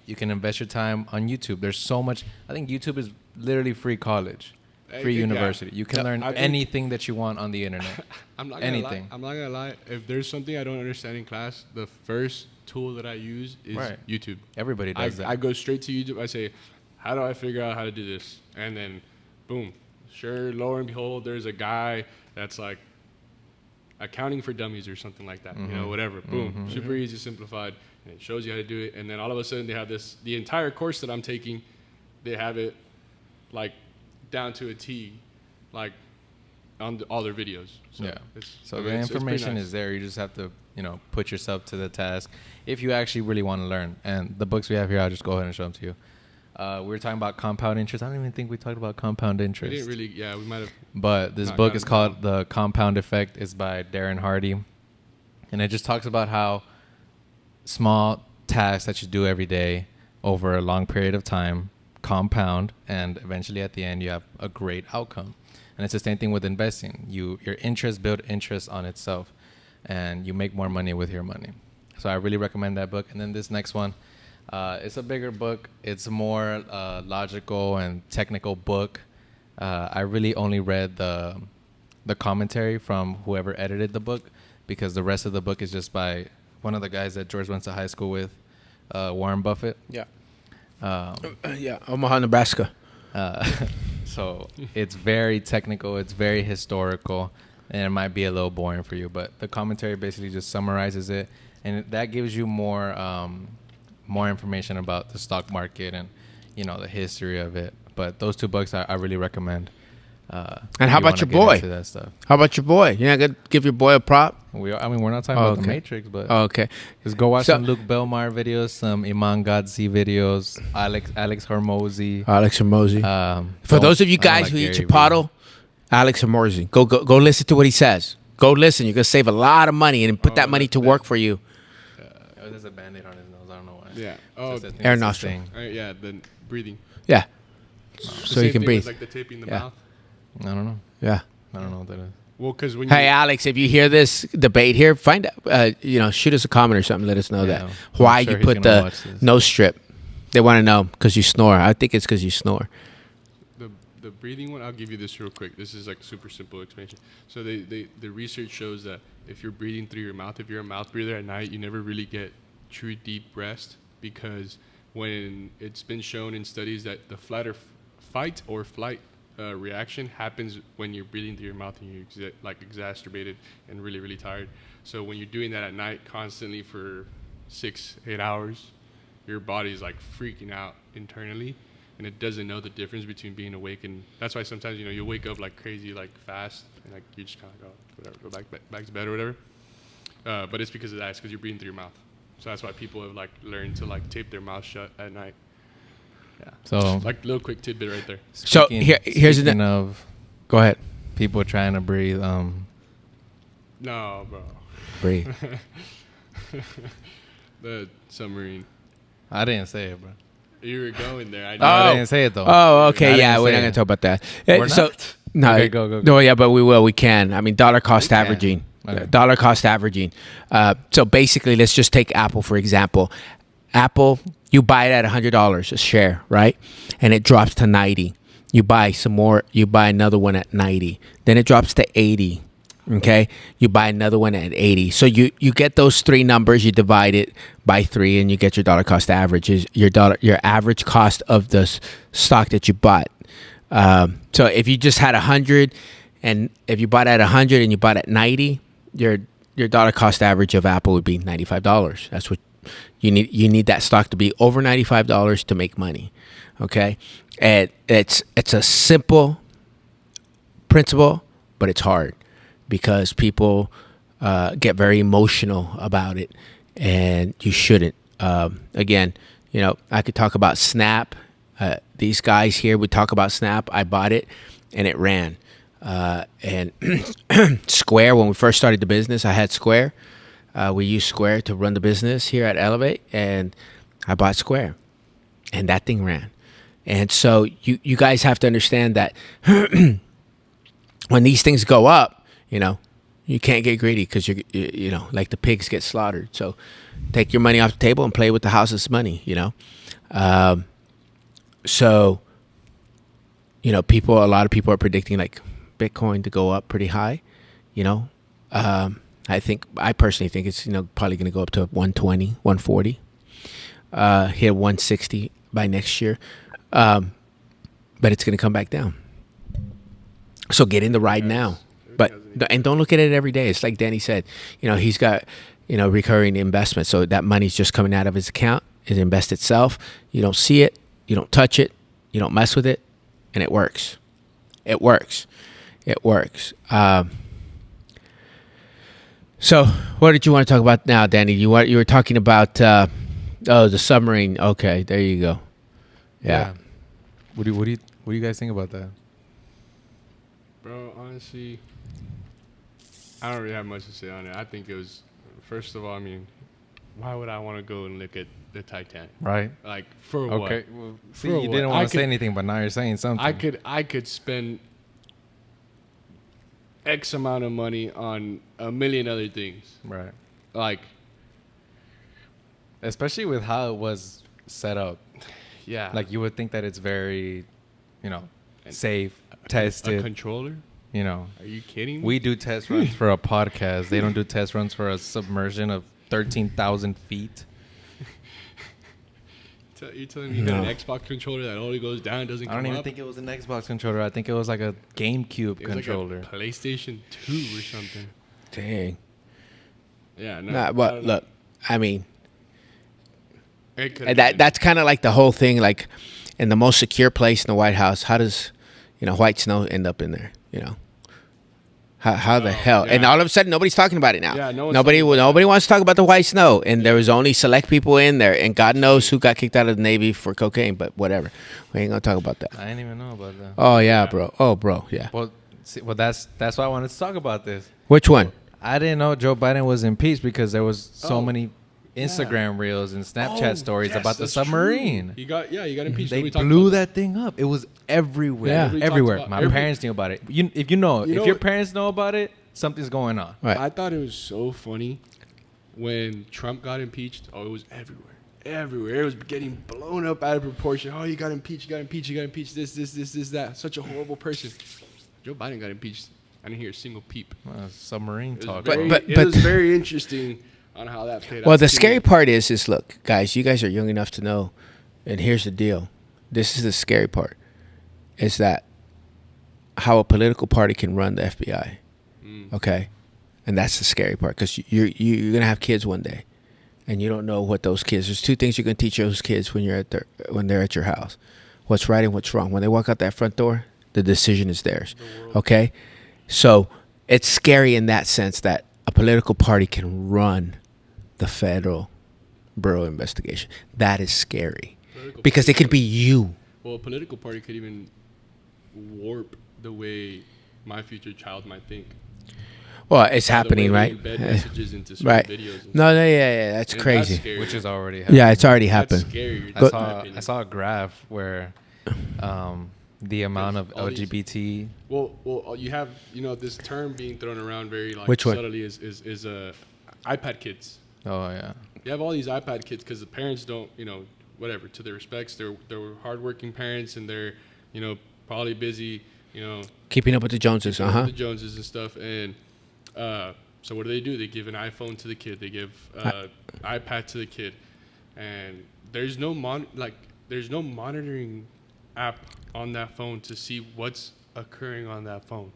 You can invest your time on YouTube. There's so much. I think YouTube is literally free college, free university. You can learn anything that you want on the internet. I'm not anything. I'm not gonna lie. If there's something I don't understand in class, the first tool that I use is YouTube. Everybody does that. I go straight to YouTube. I say, how do I figure out how to do this? And then, boom. Sure, lo and behold, there's a guy that's like accounting for dummies or something like that. Whatever. Boom. Super easy, simplified. And it shows you how to do it. And then all of a sudden they have the entire course that I'm taking, they have it like down to a T, like on all their videos. So So the information is there. You just have to, put yourself to the task if you actually really want to learn. And the books we have here, I'll just go ahead and show them to you. We were talking about compound interest. I don't even think we talked about compound interest. We didn't really, we might have. But this book is called The Compound Effect. It's by Darren Hardy. And it just talks about how small tasks that you do every day over a long period of time compound, and eventually at the end you have a great outcome. And it's the same thing with investing. Your interest build interest on itself, and you make more money with your money. So I really recommend that book. And then this next one, it's a bigger book. It's a more logical and technical book. I really only read the commentary from whoever edited the book, because the rest of the book is just by one of the guys that George went to high school with, Warren Buffett. Yeah. Omaha, Nebraska. So it's very technical. It's very historical, and it might be a little boring for you. But the commentary basically just summarizes it, and that gives you more information about the stock market and the history of it. But those two books I really recommend. And how about your boy? That stuff. How about your boy? You're not gonna give your boy a prop? We're not talking about the Matrix, but okay. Just go watch some Luke Belmar videos, some Iman Godzi videos, Alex Hormozy. For those of you guys who eat Chipotle, Alex Hormozy. Go listen to what he says. Go listen. You're gonna save a lot of money and put that money to work for you. There's a Band-Aid on his nose. I don't know why. Yeah. Air nostril. The breathing. Yeah. So you can breathe. Like the taping the mouth. I don't know. Yeah. I don't know what that is. Well, because when hey Alex, if you hear this debate here, find shoot us a comment or something. Let us know that why you put the nose strip. They want to know because you snore. I think it's because you snore. The breathing one, I'll give you this real quick. This is like super simple explanation. So the research shows that if you're breathing through your mouth, if you're a mouth breather at night, you never really get true deep rest, because when it's been shown in studies that the fight or flight reaction happens when you're breathing through your mouth and you're exacerbated and really, really tired. So when you're doing that at night constantly for 6-8 hours, your body's like freaking out internally, and it doesn't know the difference between being awake, and that's why sometimes you wake up like crazy, like fast, and like you just kind of go back to bed or whatever. But it's because of that. It's because you're breathing through your mouth. So that's why people have like learned to like tape their mouth shut at night. Yeah. So like a little quick tidbit right there. So here's the of. Go ahead. People trying to breathe. No, bro. Breathe. The submarine. I didn't say it, bro. You were going there. I know. I didn't say it though. Oh, okay. Yeah, we're not gonna talk about that. We're so not? no, Okay, go. no, yeah, but we will. We can. I mean, dollar cost averaging. Okay. Dollar cost averaging. So basically, let's just take Apple for example. Apple, you buy it at $100 a share, right? And it drops to 90. You buy some more. You buy another one at 90. Then it drops to 80. Okay, you buy another one at 80. So you get those three numbers, you divide it by 3, and you get your dollar cost average. Is your average cost of the stock that you bought. So if you just had 100, and if you bought at 100 and you bought at 90, your dollar cost average of Apple would be $95. That's what you need. You need that stock to be over $95 to make money. Okay, and it's a simple principle, but it's hard because people get very emotional about it, and you shouldn't. Again, I could talk about Snap. These guys here would talk about Snap. I bought it, and it ran. And Square, when we first started the business, I had Square. We used Square to run the business here at ELEV8, and I bought Square, and that thing ran. And so you guys have to understand that when these things go up, you can't get greedy because like the pigs get slaughtered. So take your money off the table and play with the house's money. So a lot of people are predicting like Bitcoin to go up pretty high. I personally think it's probably going to go up to 120, 140, hit 160 by next year, but it's going to come back down. So get in the ride now. And don't look at it every day. It's like Danny said, he's got, recurring investment. So that money's just coming out of his account. It invests itself. You don't see it. You don't touch it. You don't mess with it. And it works. It works. So what did you want to talk about now, Danny? You were talking about, the submarine. Okay, there you go. Yeah. What do you guys think about that? Bro, honestly, I don't really have much to say on it. I think it was, first of all, why would I want to go and look at the Titanic? Right. Like, for what? Okay. Well, see, you didn't want to say anything, but now you're saying something. I could spend X amount of money on a million other things. Right. Like, especially with how it was set up. Yeah. Like, you would think that it's very, safe, tested. A controller? Are you kidding me? We do test runs for a podcast. They don't do test runs for a submersion of 13,000 feet. You're telling me you got an Xbox controller that only goes down, doesn't come up? I don't even think it was an Xbox controller. I think it was like a GameCube controller. Like a PlayStation 2 or something. Dang. Yeah, no. Look, that's kind of like the whole thing. Like, in the most secure place in the White House, how does, white snow end up in there? How the hell? Yeah. And all of a sudden, nobody's talking about it now. Yeah, nobody wants to talk about the white snow. And there was only select people in there. And God knows who got kicked out of the Navy for cocaine. But whatever, we ain't gonna talk about that. I didn't even know about that. Oh yeah, bro. Oh, bro. Yeah. Well, that's why I wanted to talk about this. Which one? I didn't know Joe Biden was impeached because there was so many Instagram reels and Snapchat stories about the submarine. True. He got impeached. They blew that thing up. It was everywhere. Yeah. Everywhere. My parents knew about it. If your parents know about it, something's going on. Right. I thought it was so funny when Trump got impeached. Oh, it was everywhere. It was getting blown up out of proportion. Oh, he got impeached. This, that. Such a horrible person. Joe Biden got impeached. I didn't hear a single peep. Submarine talk. It was very interesting on how that played out. Well, the scary part is look, guys, you guys are young enough to know, and here's the deal. This is the scary part, is that how a political party can run the FBI. Okay? And that's the scary part, because you're going to have kids one day, and you don't know what those kids. There's two things you're going to teach those kids when they're at your house: what's right and what's wrong. When they walk out that front door, the decision is theirs. Okay? So it's scary in that sense that a political party can run the federal bureau investigation. That is scary because it could be you. Well, a political party could even warp the way my future child might think. Well, it's happening, right? Embed messages into certain right. videos and No, yeah, that's crazy. That's which is already happening. Yeah, it's already happened. That's scary. I saw a graph where the amount of LGBT. Well, you have this term being thrown around very Which one? subtly is iPad kids. Oh yeah. You have all these iPad kids because the parents don't, whatever, to their respects, they're hardworking parents and they're, probably busy, keeping up with the Joneses, with the Joneses and stuff, and So what do? They give an iPhone to the kid. They give iPad to the kid, and there's no monitoring app on that phone to see what's occurring on that phone.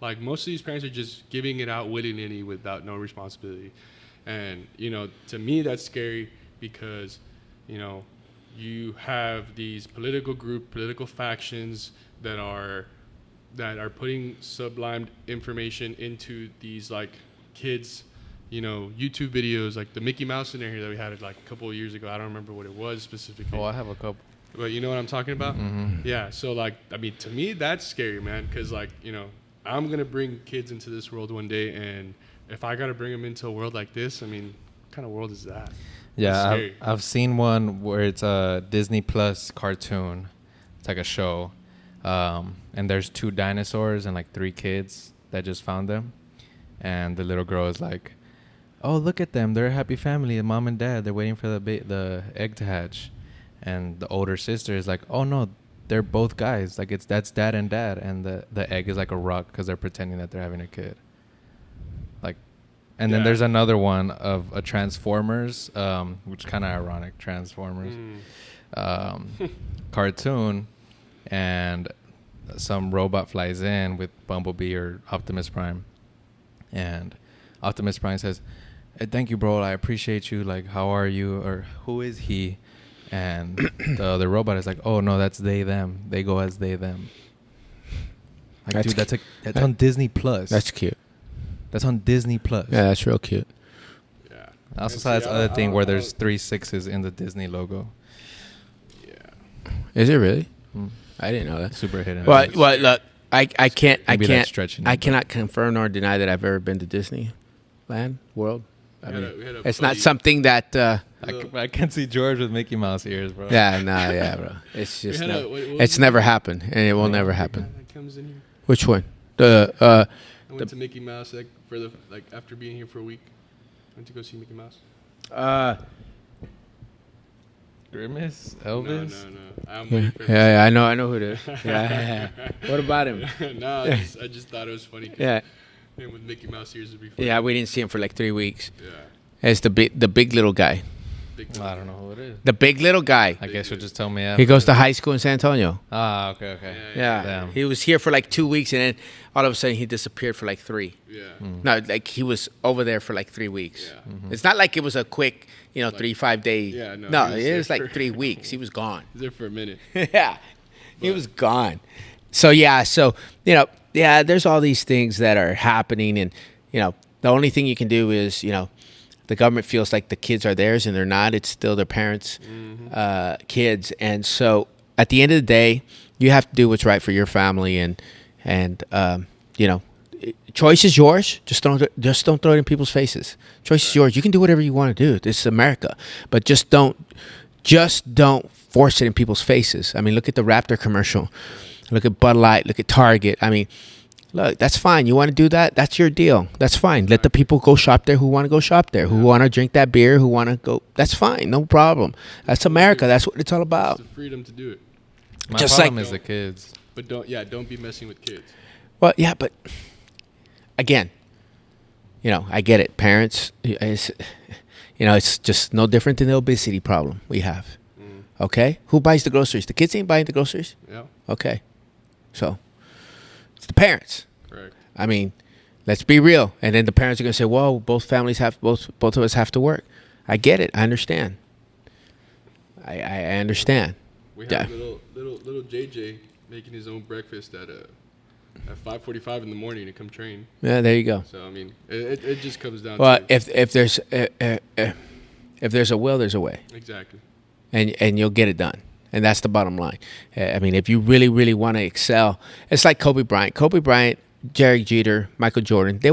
Like, most of these parents are just giving it out willy-nilly without no responsibility. And, to me, that's scary because, you have these political factions that are putting sublimed information into these, like, kids, YouTube videos, like the Mickey Mouse scenario that we had like a couple of years ago. I don't remember what it was specifically. Oh, I have a couple. But you know what I'm talking about? Mm-hmm. Yeah. So, like, I mean, to me, that's scary, man. Because, like, I'm going to bring kids into this world one day. And if I got to bring them into a world like this, I mean, what kind of world is that? Yeah, I've seen one where it's a Disney Plus cartoon. It's like a show. And there's 2 dinosaurs and like 3 kids that just found them. And the little girl is like, oh, look at them. They're a happy family. Mom and dad, they're waiting for the egg to hatch. And the older sister is like, oh, no, they're both guys. Like, that's dad and dad. And the egg is like a rock because they're pretending that they're having a kid. Like, and then there's another one of a Transformers, which is kind of ironic, Transformers cartoon. And some robot flies in with Bumblebee or Optimus Prime. And Optimus Prime says, hey, thank you, bro. I appreciate you. Like, how are you? Or who is he? And the robot is like, oh, no, that's they, them. They go as they, them. Like, dude, that's on Disney Plus. That's cute. That's on Disney Plus. Yeah, that's real cute. Yeah. I also saw this other thing where there's 3 6s in the Disney logo. Yeah. Is it really? Mm. I didn't know that. Super hidden. Well, look, I cannot confirm nor deny that I've ever been to Disneyland World. I mean, it's not something that. I can't see George with Mickey Mouse ears, bro. Yeah, bro. It's just it's never happened, and it will never happen. That comes in here. Which one? I went to Mickey Mouse after being here for a week. I went to go see Mickey Mouse. Grimace, Elvis. No. I'm waiting for him. Yeah, I know who it is. Yeah. What about him? No, I just thought it was funny. Yeah. Him with Mickey Mouse ears would be funny. Yeah, we didn't see him for like 3 weeks. Yeah. It's the big little guy. I don't know who it is. The big little guy. I guess you'll just tell me after. He goes to high school in San Antonio. Ah, okay. Yeah. Damn. He was here for like 2 weeks, and then all of a sudden he disappeared for like 3. Yeah. No, like he was over there for like 3 weeks. Yeah. Mm-hmm. It's not like it was a quick, 3-5 day. Yeah, no, No, he was it was there like 3 weeks. He was gone. He's there for a minute. Yeah. He was gone. So there's all these things that are happening, and the only thing you can do is the government feels like the kids are theirs and they're not. It's still their parents' kids. And so at the end of the day, you have to do what's right for your family. And choice is yours. Just don't throw it in people's faces. Choice is yours. You can do whatever you want to do. This is America. But just don't force it in people's faces. I mean, look at the Raptor commercial. Look at Bud Light. Look at Target. I mean, look, that's fine. You want to do that? That's your deal. That's fine. Let the people go shop there who want to go shop there, who want to drink that beer, who want to go. That's fine. No problem. That's America. That's what it's all about. It's the freedom to do it. My Just problem like- is the kids. But don't be messing with kids. Well, yeah, but again, I get it. Parents, it's just no different than the obesity problem we have. Okay? Who buys the groceries? The kids ain't buying the groceries? Yeah. Okay. So it's the parents. Correct. I mean, let's be real. And then the parents are going to say, well, both of us have to work. I get it. I understand. I understand. We have little JJ making his own breakfast at 5:45 in the morning to come train. Yeah, there you go. So I mean, it just comes down Well, to if there's a will, there's a way. exactly. And you'll get it done. And that's the bottom line. I mean, if you really, really want to excel, it's like Kobe Bryant. Kobe Bryant, Jerry Jeter, Michael Jordan, they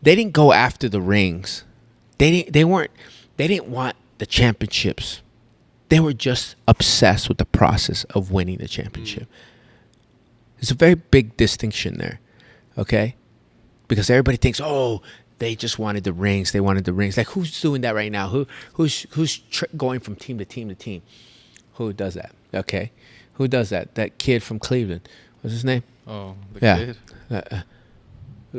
didn't go after the rings. They didn't want the championships. They were just obsessed with the process of winning the championship. There's a very big distinction there, okay? Because everybody thinks, oh, they just wanted the rings. They wanted the rings. Like, who's doing that right now? Who's going from team to team to team? Who does that? Okay, who does that? That kid from Cleveland. What's his name? Oh, the Yeah. kid.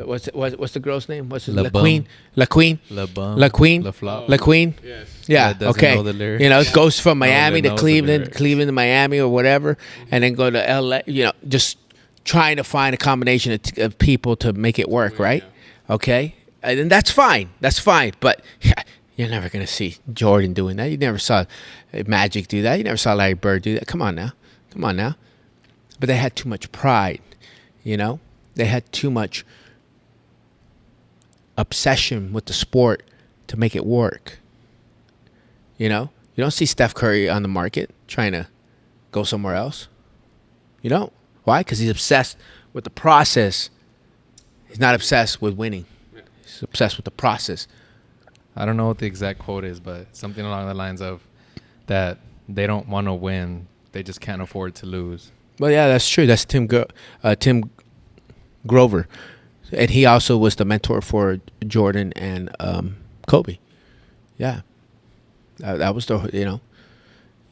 What's the girl's name? What's his La La Bum. Queen? La Queen? La Bum. La Queen? La Flop. La Queen? Yes. Yeah. That doesn't Okay. know the lyrics. You know, it goes from Miami to knows the Cleveland, lyrics. Cleveland to Miami or whatever, and then go to LA. You know, just trying to find a combination of people to make it work, right? Okay, and that's fine. That's fine. But you're never gonna see Jordan doing that. You never saw Magic do that. You never saw Larry Bird do that. Come on now. But they had too much pride. You know, they had too much obsession with the sport to make it work. You know, you don't see Steph Curry on the market trying to go somewhere else. You don't. Why? Because he's obsessed with the process. He's not obsessed with winning. He's obsessed with the process. I don't know what the exact quote is, but something along the lines of that they don't want to win. They just can't afford to lose. Well, yeah, that's true. That's Tim Grover. And he also was the mentor for Jordan and Kobe. Yeah. That was the, you know.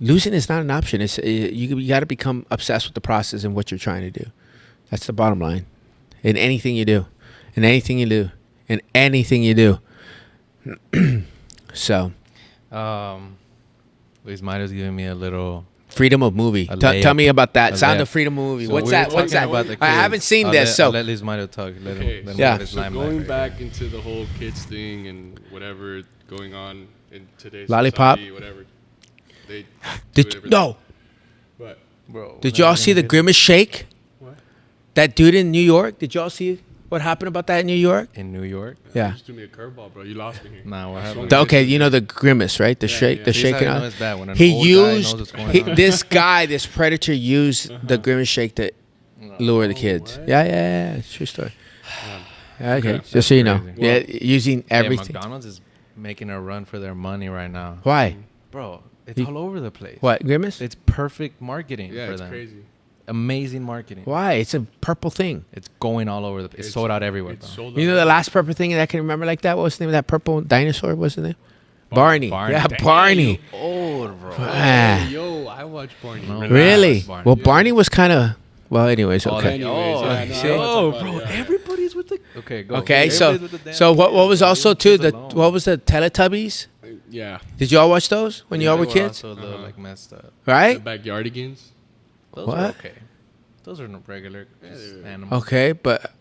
Losing is not an option. It's you got to become obsessed with the process and what you're trying to do. That's the bottom line. In anything you do. So. Luis Mario's giving me a little... Freedom of movie. Tell me about that. Sound of Freedom movie. So What's that? About the I haven't seen this. I'll let Luis Mario talk. So going back into the whole kids thing and whatever going on in today's Lollipop? society, whatever. They No. But Bro, Did y'all see the Grimace Shake? What? That dude in New York? Did y'all see what happened about that in New York? In New York? Yeah. You just threw me a curveball, bro. You lost me here. Nah, what happened? Okay, you know the grimace, right? The shake, the Here's how shaking you know out. it's bad, when an He old guy knows used what's going on. this predator used the grimace shake to lure the kids. what? Yeah. It's a true story. Yeah, okay, just so you know. crazy. Yeah, using Yeah, everything. McDonald's is making a run for their money right now. Why? Bro, it's all over the place. What, grimace? It's perfect marketing Yeah, for it's them. crazy. Amazing marketing. Why? It's a purple thing. It's going all over the place. It's sold out everywhere, It's bro. sold You know out. the last purple thing that I can remember like that? What was the name of that purple dinosaur? What's the name? Barney. Barney. Yeah, Dang, Barney. Old, bro. Ah. Yo, I watched Barney. No. Really? Barney. Well, Barney was kind of... Well, anyways, Oh, okay. Anyways, yeah, no, see? I know what bro, you're talking about, yeah. everybody's with the... Okay, go. Okay, so Everybody's with the damn so what kids, was bro. also Leave too kids the alone. what was the Teletubbies? Yeah. Did y'all watch those when y'all They were kids? also a little, like, messed up. The Right? Backyardigans. Those What? are okay. Those are regular animals. Okay, but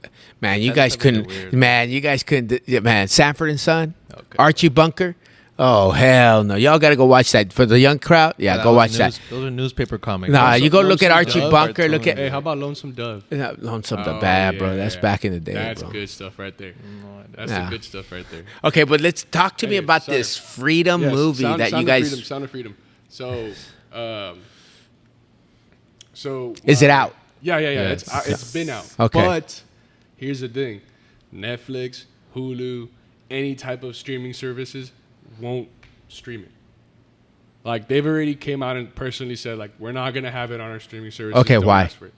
man, you Teletubbies guys are couldn't. weird. Man, you guys couldn't. Yeah, man, Sanford and Son, Okay. Archie Bunker. Oh hell no! Y'all got to go watch that for the young crowd. Yeah, That go was watch that. Those are newspaper comics. Nah, you go Lonesome look at Archie Dove. Bunker. Look at Hey, how about Lonesome Dove? Lonesome the Oh, Bad, yeah, bro. That's yeah. back in the day, That's bro. good stuff right there. That's Yeah. the good stuff right there. Okay, but let's talk to me Hey, about sorry. this Freedom Yes, movie Sound- that Sound you of guys. Freedom, Sound of Freedom. So Is it out? Yeah. Yes. It's been out. Okay. But here's the thing: Netflix, Hulu, any type of streaming services won't stream it. Like they've already came out and personally said, like, we're not gonna have it on our streaming services. Okay, Don't why? ask for it.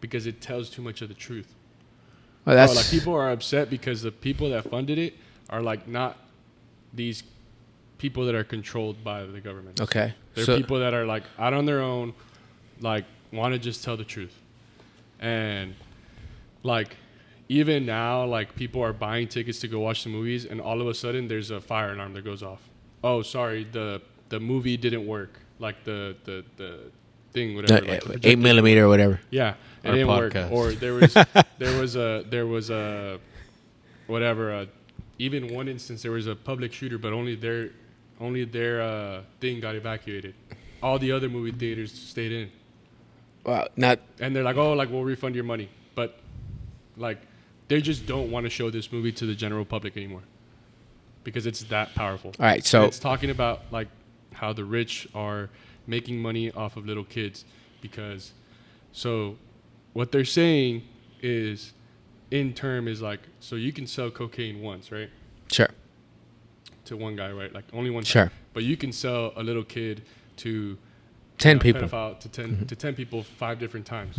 Because it tells too much of the truth. Well, Bro, that's like people are upset because the people that funded it are like not these people that are controlled by the government. okay. They're So people that are like out on their own, like want to just tell the truth. And like even now, like people are buying tickets to go watch the movies, and all of a sudden there's a fire alarm that goes off. Oh, sorry, the movie didn't work. Like the thing, whatever. like the projector 8mm or whatever. yeah, it Our didn't podcast. work. Or there was a whatever. Even one instance, there was a public shooter, but only their thing got evacuated. All the other movie theaters stayed in, Well, not and they're like, "Oh, like we'll refund your money," but like they just don't want to show this movie to the general public anymore because it's that powerful. all right. So And it's talking about like how the rich are making money off of little kids because so what they're saying is in term is like so you can sell cocaine once, right? sure. To one guy, right? Like only one Sure. time. But you can sell a little kid to 10 people. pedophile to 10 to 10 people 5 different times.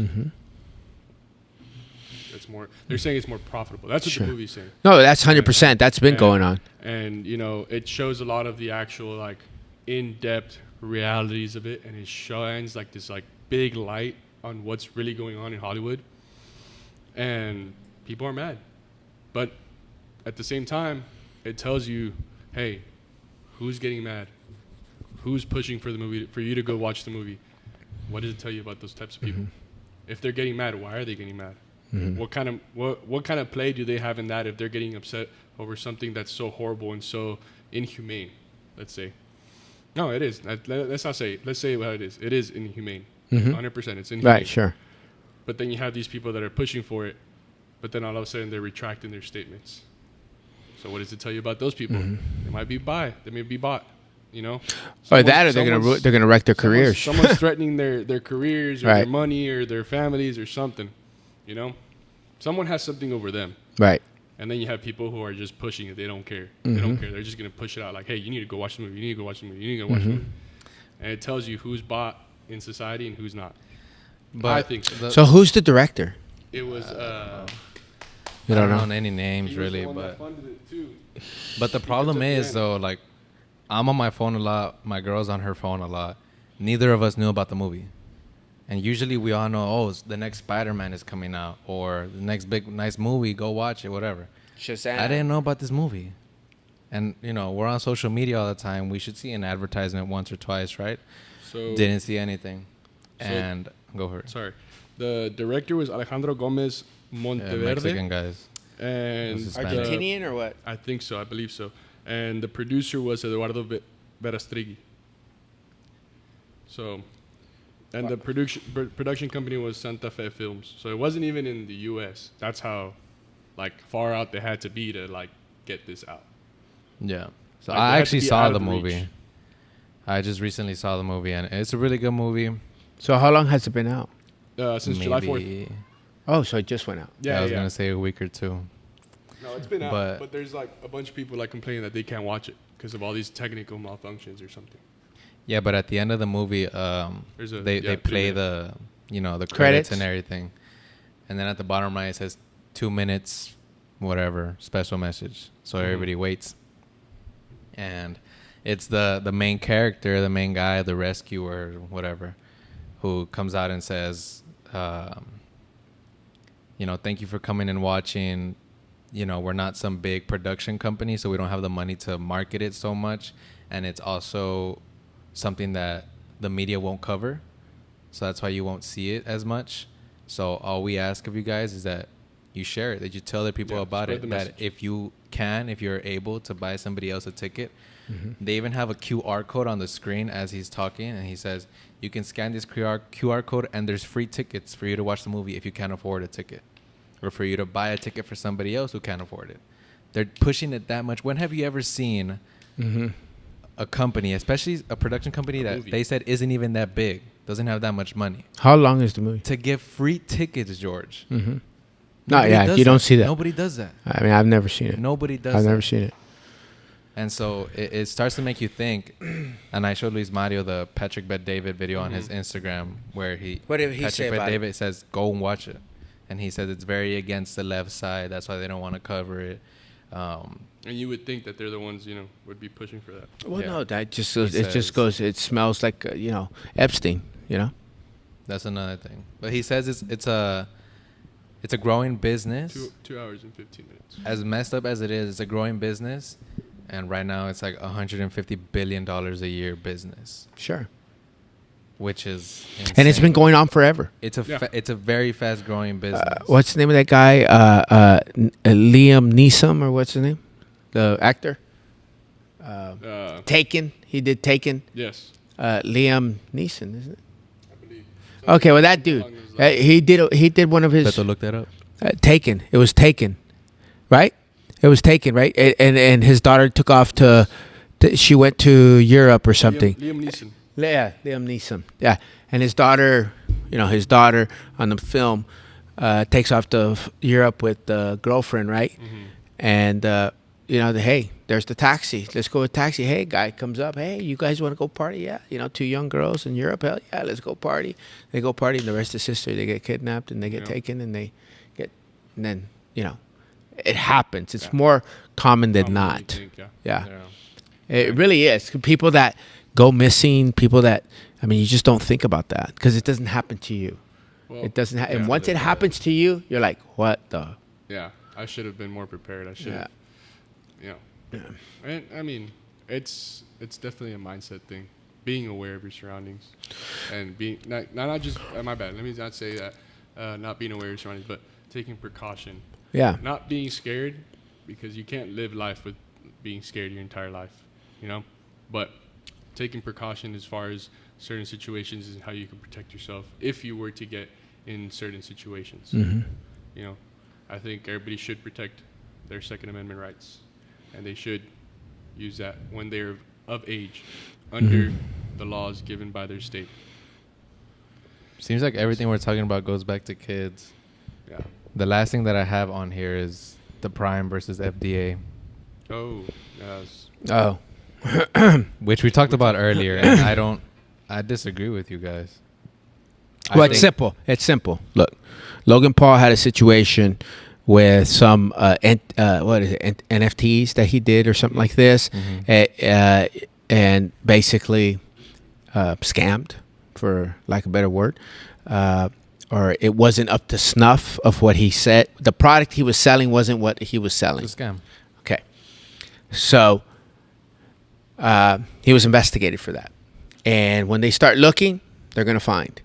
It's more they're saying it's more profitable. That's what Sure. the movie's saying. No, that's 100%. That's been And- going on. And you know, it shows a lot of the actual like in-depth realities of it, and it shines like this like big light on what's really going on in Hollywood. And people are mad. But at the same time, it tells you, hey, who's getting mad? Who's pushing for the movie, for you to go watch the movie? What does it tell you about those types of people? If they're getting mad, why are they getting mad? What kind of play do they have in that if they're getting upset over something that's so horrible and so inhumane, let's say? No, it is. Let's not say it. Let's say what it is. It is inhumane. 100%. It's inhumane. Right, sure. But then you have these people that are pushing for it, but then all of a sudden they're retracting their statements. So what does it tell you about those people? They might be They may be bought. You know, Or that, or they're gonna wreck their careers. Someone's threatening their careers or Right. their money or their families or something. You know, someone has something over them. Right. And then you have people who are just pushing it. They don't care. They don't care. They're just gonna push it out like, hey, you need to go watch the movie. You need to go watch the movie. You need to go watch the movie. And it tells you who's bought in society and who's not. But I think so. So who's the director? It was. You I don't don't know. know any names He was really, the one but that funded it too. the problem at the is end. though, like I'm on my phone a lot. My girl's on her phone a lot. Neither of us knew about the movie, and usually we all know. Oh, the next Spider-Man is coming out, or the next big nice movie. Go watch it, whatever. Shazam. I didn't know about this movie, and we're on social media all the time. We should see an advertisement once or twice, right? So Didn't see anything, So- and go for it. sorry, the director was Alejandro Gomez Yeah, Monteverde, Mexican guys. and This is Spanish. Argentinian or what? I think so. I believe so. And the producer was Eduardo Verastegui. So, and the production company was Santa Fe Films. So it wasn't even in the U.S. That's how, like, far out they had to be to like get this out. Yeah. So Like, they I had to actually be saw out of the the movie. reach. I just recently saw the movie, and it's a really good movie. So how long has it been out? Since July 4th. Maybe- Oh, so it just went out. I was gonna say a week or two. No, it's been out, But- but there's like a bunch of people like complaining that they can't watch it because of all these technical malfunctions or something. Yeah, but at the end of the movie, There's a- they yeah, play 2 the the Credits? credits and everything, and then at the bottom right it says 2 minutes, whatever special message. So everybody waits, and it's the main character, the main guy, the rescuer, whatever, who comes out and says, thank you for coming and watching. We're not some big production company, so we don't have the money to market it so much. And it's also something that the media won't cover. So that's why you won't see it as much. So all we ask of you guys is that you share it, that you tell other people about spread it, the that message. if you're able to buy somebody else a ticket, they even have a QR code on the screen as he's talking. And he says, you can scan this QR code and there's free tickets for you to watch the movie if you can't afford a ticket. Or for you to buy a ticket for somebody else who can't afford it. They're pushing it that much. When have you ever seen a company, especially a production company that movie. they said isn't even that big, doesn't have that much money, How long is the movie? to give free tickets, George? No, Nobody yeah, does you don't that. see that. Nobody does that. I mean, I've never seen it. Nobody does I've that. never seen it. And so it starts to make you think. And I showed Luis Mario the Patrick Bet David video on his Instagram where What did he Patrick say Bet about it? David says, go and watch it. And he says it's very against the left side. That's why they don't want to cover it. And you would think that they're the ones, would be pushing for that. Well, Yeah. no, that just He goes. It says- just goes. It smells like Epstein. That's another thing. But he says it's a growing business. 2 hours and 15 minutes. As messed up as it is, it's a growing business. And right now it's like $150 billion a year business, Sure. which is And it's been insane. going on forever. It's Yeah. it's a very fast growing business. What's the name of that guy? Liam Neeson, or what's his name? The actor. Taken. He did Taken. Yes, Liam Neeson, isn't it? I believe. Okay, well that dude, Along those lines. he did one of his Beto, look that up. Taken. It was Taken, right? It was Taken, right? And his daughter took off she went to Europe or something. Liam Neeson. Yeah, Liam Neeson. Yeah, and his daughter on the film takes off to Europe with the girlfriend, right? And hey, there's the taxi. Let's go with taxi. Hey, guy comes up. Hey, you guys want to go party? Yeah, two young girls in Europe. Hell yeah, let's go party. They go party, and the rest is history. They get kidnapped and they get taken, and then it happens. It's more common than Common not. than you think, Yeah. Yeah. It really is. People that go missing, people that, you just don't think about that because it doesn't happen to you. Well, It doesn't. And yeah, once it happens to you, you're like, what the? Yeah. I should have been more prepared. I should have, And I mean, it's definitely a mindset thing. Being aware of your surroundings, and being not just my bad. Let me not say that. Not being aware of your surroundings, but taking precaution. Yeah. Not being scared, because you can't live life with being scared your entire life, But taking precaution as far as certain situations and how you can protect yourself if you were to get in certain situations. Mm-hmm. I think everybody should protect their Second Amendment rights, and they should use that when they're of age under the laws given by their state. Seems like everything we're talking about goes back to kids. Yeah. The last thing that I have on here is the Prime versus FDA. Oh, yes. Oh. Which we talked about earlier, and I disagree with you guys. Well, it's simple. It's simple. Look, Logan Paul had a situation with some NFTs that he did or something like this, and basically scammed, for lack of a better word, or it wasn't up to snuff of what he said. The product he was selling wasn't what he was selling. It's a scam. Okay, so he was investigated for that, and when they start looking, they're gonna find,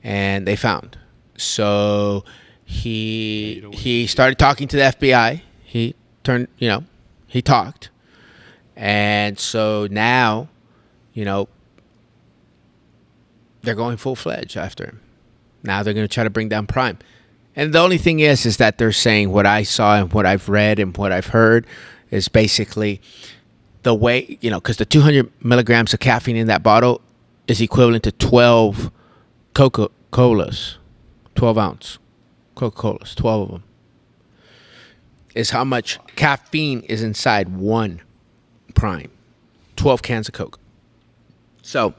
and they found. So he started talking to the FBI. He he talked, and so now, they're going full-fledged after him. Now they're going to try to bring down Prime. And the only thing is that they're saying what I saw and what I've read and what I've heard is basically the way, because the 200 milligrams of caffeine in that bottle is equivalent to 12 Coca-Colas, 12-ounce Coca-Colas, 12 of them, is how much caffeine is inside one Prime, 12 cans of Coke. So,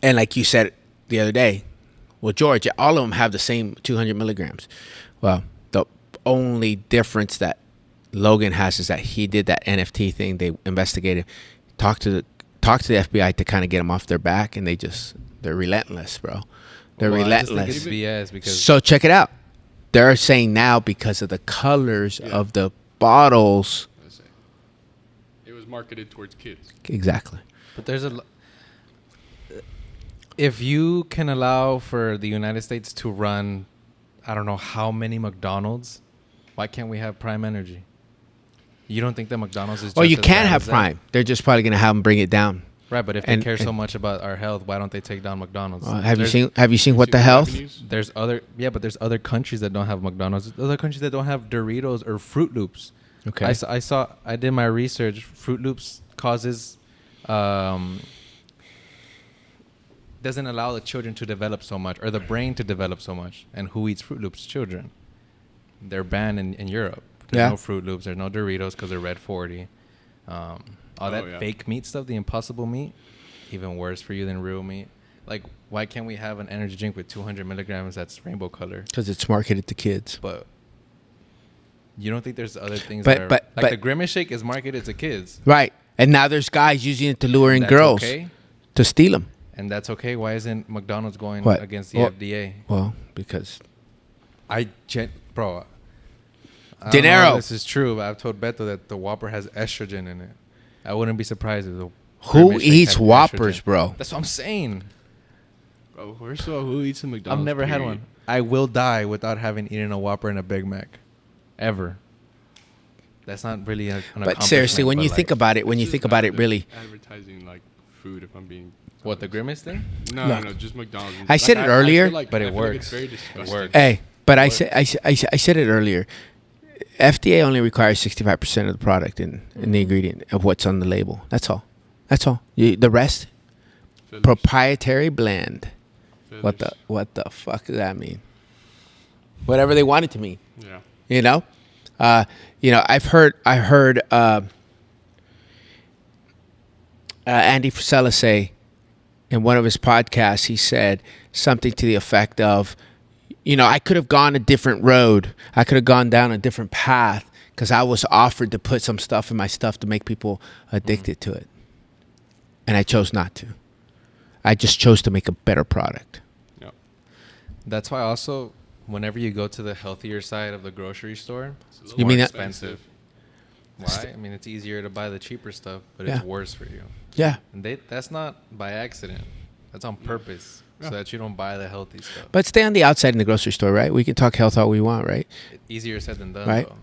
and like you said the other day, well, George, all of them have the same 200 milligrams. Well, the only difference that Logan has is that he did that NFT thing. They investigated, talked to the FBI to kind of get them off their back, and they're relentless, bro. They're relentless. I just think it's BS because so check it out. They're saying now because of the colors of the bottles. It was marketed towards kids. Exactly. But there's if you can allow for the United States to run, I don't know how many McDonald's, why can't we have Prime Energy? You don't think that McDonald's is? Well, you can have Prime. They're just probably going to have them bring it down. Right, but if they care so much about our health, why don't they take down McDonald's? Have you seen what the health? There's other countries that don't have McDonald's. There's other countries that don't have Doritos or Fruit Loops. Okay. I did my research. Fruit Loops causes doesn't allow the children to develop so much, or the brain to develop so much. And who eats Fruit Loops? Children. They're banned in Europe. There's no Fruit Loops. There's no Doritos because they're red 40. Fake meat stuff, the impossible meat, even worse for you than real meat. Like, why can't we have an energy drink with 200 milligrams that's rainbow color? Because it's marketed to kids. But you don't think there's other things but the Grimace Shake is marketed to kids. Right. And now there's guys using it to lure in girls to steal them. And that's okay. Why isn't McDonald's going against the FDA? Well, because bro, I dinero. don't know if this is true, but I've told Beto that the Whopper has estrogen in it. I wouldn't be surprised if the who eats Whoppers, bro? That's what I'm saying. Bro, first of all, who eats a McDonald's? I've never had one. I will die without having eaten a Whopper and a Big Mac, ever. That's not really an accomplishment. But seriously, when you think about it, really, advertising like food. If I'm being what, the Grimace thing? No, just McDonald's. I said it earlier, but it works. It's very disgusting. It works. Hey, but I said it earlier. FDA only requires 65% of the product in the ingredient of what's on the label. That's all. The rest, proprietary blend. Fillers. What the fuck does that mean? Whatever they want it to mean. Yeah. I heard Andy Frisella say in one of his podcasts, he said something to the effect of, I could have gone a different road. I could have gone down a different path because I was offered to put some stuff in my stuff to make people addicted to it. And I chose not to. I just chose to make a better product. That's why also whenever you go to the healthier side of the grocery store, It's a little You more mean that- expensive. Why? I mean, it's easier to buy the cheaper stuff, but Yeah. it's worse for you. Yeah. And that's not by accident. That's on purpose, Yeah. so that you don't buy the healthy stuff. But stay on the outside in the grocery store, right? We can talk health all we want, right? Easier said than done, Right. though.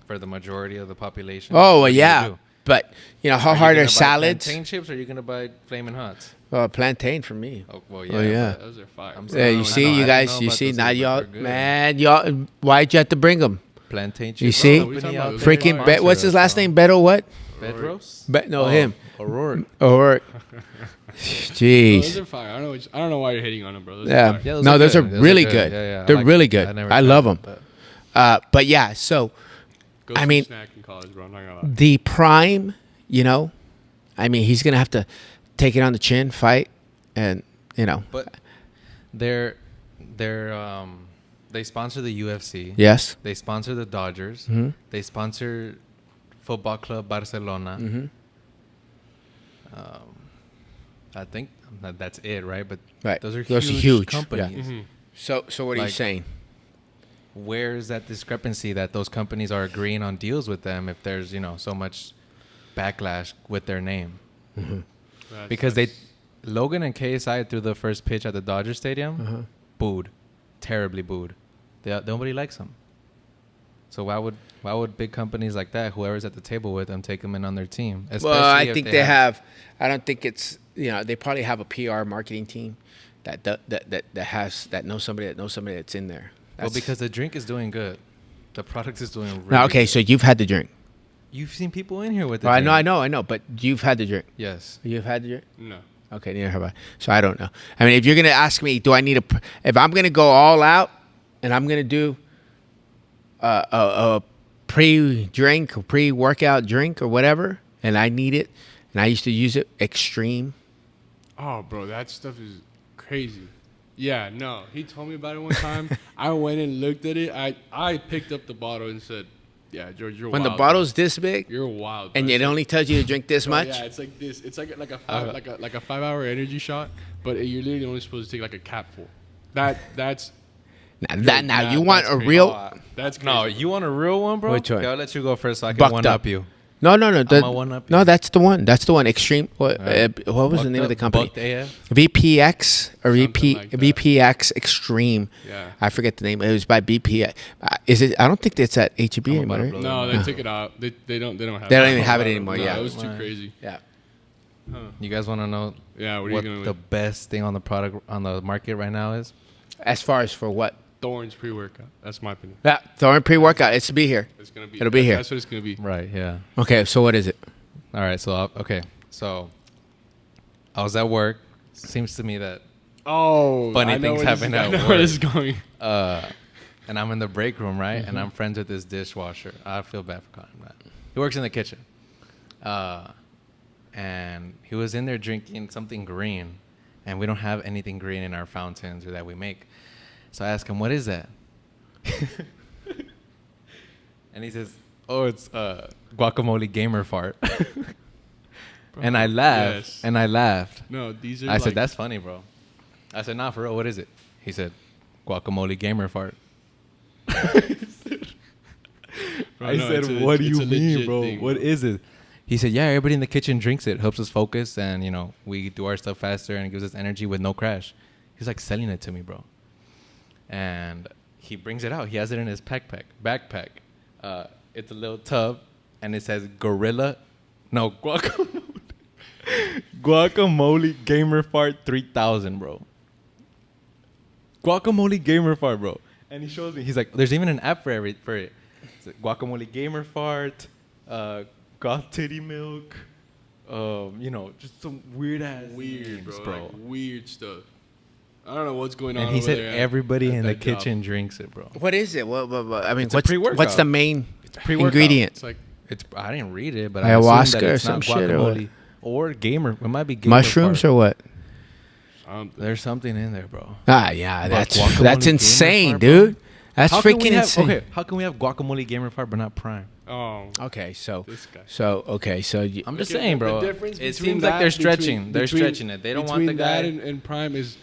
For the majority of the population. Oh, well, what do you yeah. do? But, you know, how Are you hard gonna are buy salads? Plantain chips, or are you gonna buy Flamin' Hots? Plantain for me. Oh, well, Oh, yeah. Those are fire. I'm bro. Yeah, I you know, see, I you know guys, you about see, those now things, but y'all, they're good. man, y'all, why'd you have to bring them? Plantain chips. You see? What are you talking about? Those are Freaking, fire. what's his last name? Beto what? Bedros? No, him. O'Rourke. Or, Those jeez. are fire. I don't know why you're hating on them, bro. Those are Yeah. fire. Yeah, No, those are good. really good. Yeah, yeah. I They're like really them. good. never I tried love them, them. but- But yeah, so Go I to mean- snack in college, bro. I'm not gonna lie. the prime, you know, I mean, he's going to have to take it on the chin, fight, and, you know, But they sponsor the UFC. yes. They sponsor the Dodgers. Mm-hmm. They sponsor Football Club Barcelona. Mm-hmm. I think that's it, right? But Right. those are Those are huge, huge, companies. Mhm. So what are you Like- saying? Where is that discrepancy that those companies are agreeing on deals with them if there's, so much backlash with their name? That's- Because that's- Logan and KSI threw the first pitch at the Dodger Stadium, Uh-huh. booed, terribly booed. Nobody likes them. So why would big companies like that, whoever's at the table with them, take them in on their team? Well, I if think they have. I don't think it's, they probably have a PR marketing team that knows somebody that's in there. Well, because the drink is doing good, the product is doing really Now, okay, good. so you've had the drink. You've seen people in here with the Well, drink. I know, but you've had the drink. Yes. You've had the drink. No. Okay, neither have I. So I don't know. I mean, if you're gonna ask me, do I need if I'm gonna go all out and I'm gonna do a pre-drink or pre-workout drink or whatever, and I need it, and I used to use it, Extreme. Oh, bro, that stuff is crazy. Yeah, no. He told me about it one time. I went and looked at it. I picked up the bottle and said, "Yeah, George, you're When wild. the bottle's this big, bro. You're wild." and bro. it only tells you to drink this Bro, much. Yeah, it's like this. It's like a 5-hour energy shot, but you're literally only supposed to take like a capful. That's Now you want that's a crazy. real? That's crazy. No, you want a real one, bro? Which one? Okay, I'll let you go first so I can Bucked one up. up you. No. I'ma one-up you. No, that's the one. That's the one. Extreme. What Alright. was the name of the company? Bucked AF? VPX or Something like that. VPX Extreme. Yeah. I forget the name. It was by BP. Is it? I don't think it's at HEB I'm anymore. about to right? blow No, them they took it out. They don't have. They don't it. even have it anymore, No, yeah. it was too Right. crazy. Yeah. You guys want to know Yeah, what are what you gonna the with? best thing on the product on the market right now is? As far as for what? Thorns pre-workout. That's my opinion. Yeah, Thorn pre-workout. It's to be here. It's gonna be. It'll be here. That's what it's gonna be. Right. Yeah. Okay, so what is it? All right. So So I was at work. Seems to me that Oh, Funny I know things where this happen is- I at know work. where this is going. and I'm in the break room, right? And I'm friends with this dishwasher. I feel bad for calling him that. He works in the kitchen. And he was in there drinking something green. And we don't have anything green in our fountains or that we make. So I asked him, what is that? And he says, oh, it's guacamole gamer fart. And I laughed. Yes. And I laughed. No, these are. I said, like- that's funny, bro. I said, nah, for real, what is it? He said, guacamole gamer fart. Bro, I no, said, it's a- what do it's you a mean, legit bro? thing, What is it? He said, yeah, everybody in the kitchen drinks it. Helps us focus and, we do our stuff faster and it gives us energy with no crash. He's like selling it to me, bro. And he brings it out. He has it in his backpack. It's a little tub and it says Guacamole Gamer Fart 3000, bro. Guacamole Gamer Fart, bro. And he shows me. He's like, there's even an app for it. It's like Guacamole Gamer Fart, Goth Titty Milk, just some weird ass weird, names, bro. Like weird stuff. I don't know what's going on. And he over said there everybody at in the that job. kitchen drinks it, bro. What is it? What I mean, It's a what's pre-workout. the main pre-workout. ingredient? It's like I didn't read it, but I assume Ayahuasca that or it's some not shit or what? guacamole or gamer. It might be gamer Mushrooms fart. or what? There's something in there, bro. Yeah, But that's guacamole gamer insane, fart, bro? dude. That's How can we freaking have- insane. Okay, how can we have guacamole gamer fart but not prime? oh, Okay, so this guy. you, I'm just Okay, saying, the bro. difference It between seems like that- they're stretching. between- They're between- stretching it. They don't want the between guy. that and Prime is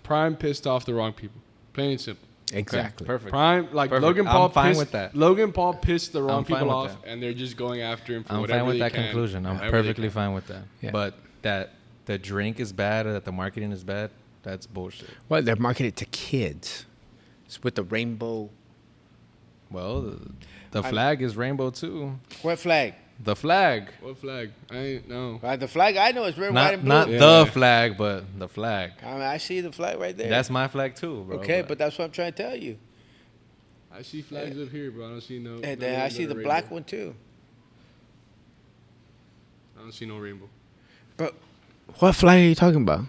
Prime pissed off the wrong people. Plain and simple. Exactly. Perfect. Prime, like Perfect. Logan Paul I'm fine pissed, with that. Logan Paul pissed the wrong I'm fine people with off, that. and they're just going after him for I'm whatever fine with they that can, conclusion. I'm however they perfectly can. fine with that. Yeah. But that the drink is bad or that the marketing is bad, that's bullshit. Well, they're marketed to kids. It's with the rainbow. Well, the flag is rainbow too. What flag? The flag. What flag? I ain't know. The flag I know is red, white, Not and blue. not Yeah. the flag, but the flag. I mean, I see the flag right there. That's my flag too, bro. okay, but that's what I'm trying to tell you. I see flags up here, bro. I don't see no. And no then I rainbow see the or black rainbow. one too. I don't see no rainbow. But what flag are you talking about?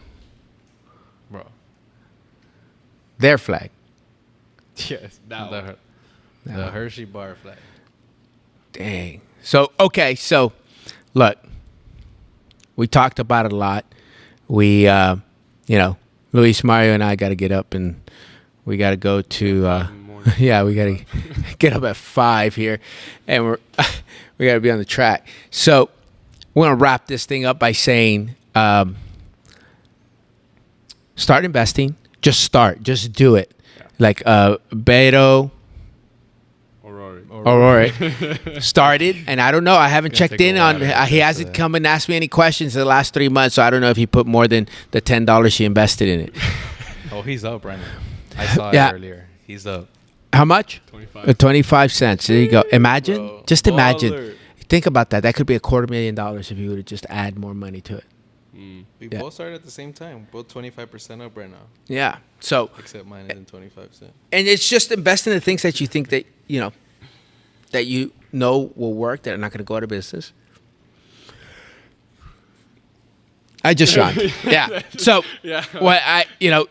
bro. Their flag. Yes, That the, one. the Hershey bar flag. Dang. So, okay. So, look, we talked about it a lot. We, Luis, Mario, and I got to get up and we got to go to, In the morning. yeah, we got to get up at 5 here and we got to be on the track. So, we're going to wrap this thing up by saying, start investing. Just start. Just do it. Yeah. Like, Beto, Aurora. started, and I don't know. I haven't Gonna checked take a in while on. to get He to hasn't that. come and asked me any questions in the last 3 months, so I don't know if he put more than the $10 he invested in it. Oh, he's up right now. I saw Yeah. it earlier. He's up. How much? 25. 25 cents. There you go. Imagine. Bro. Just imagine. Baller. Think about that. That could be $250,000 if you would have just add more money to it. We Yeah. both started at the same time. Both 25% up right now. Yeah. So, Except mine isn't 25%. and it's just invest in the things that you think that will work, that are not going to go out of business. I just yawned. Yeah. So, Yeah.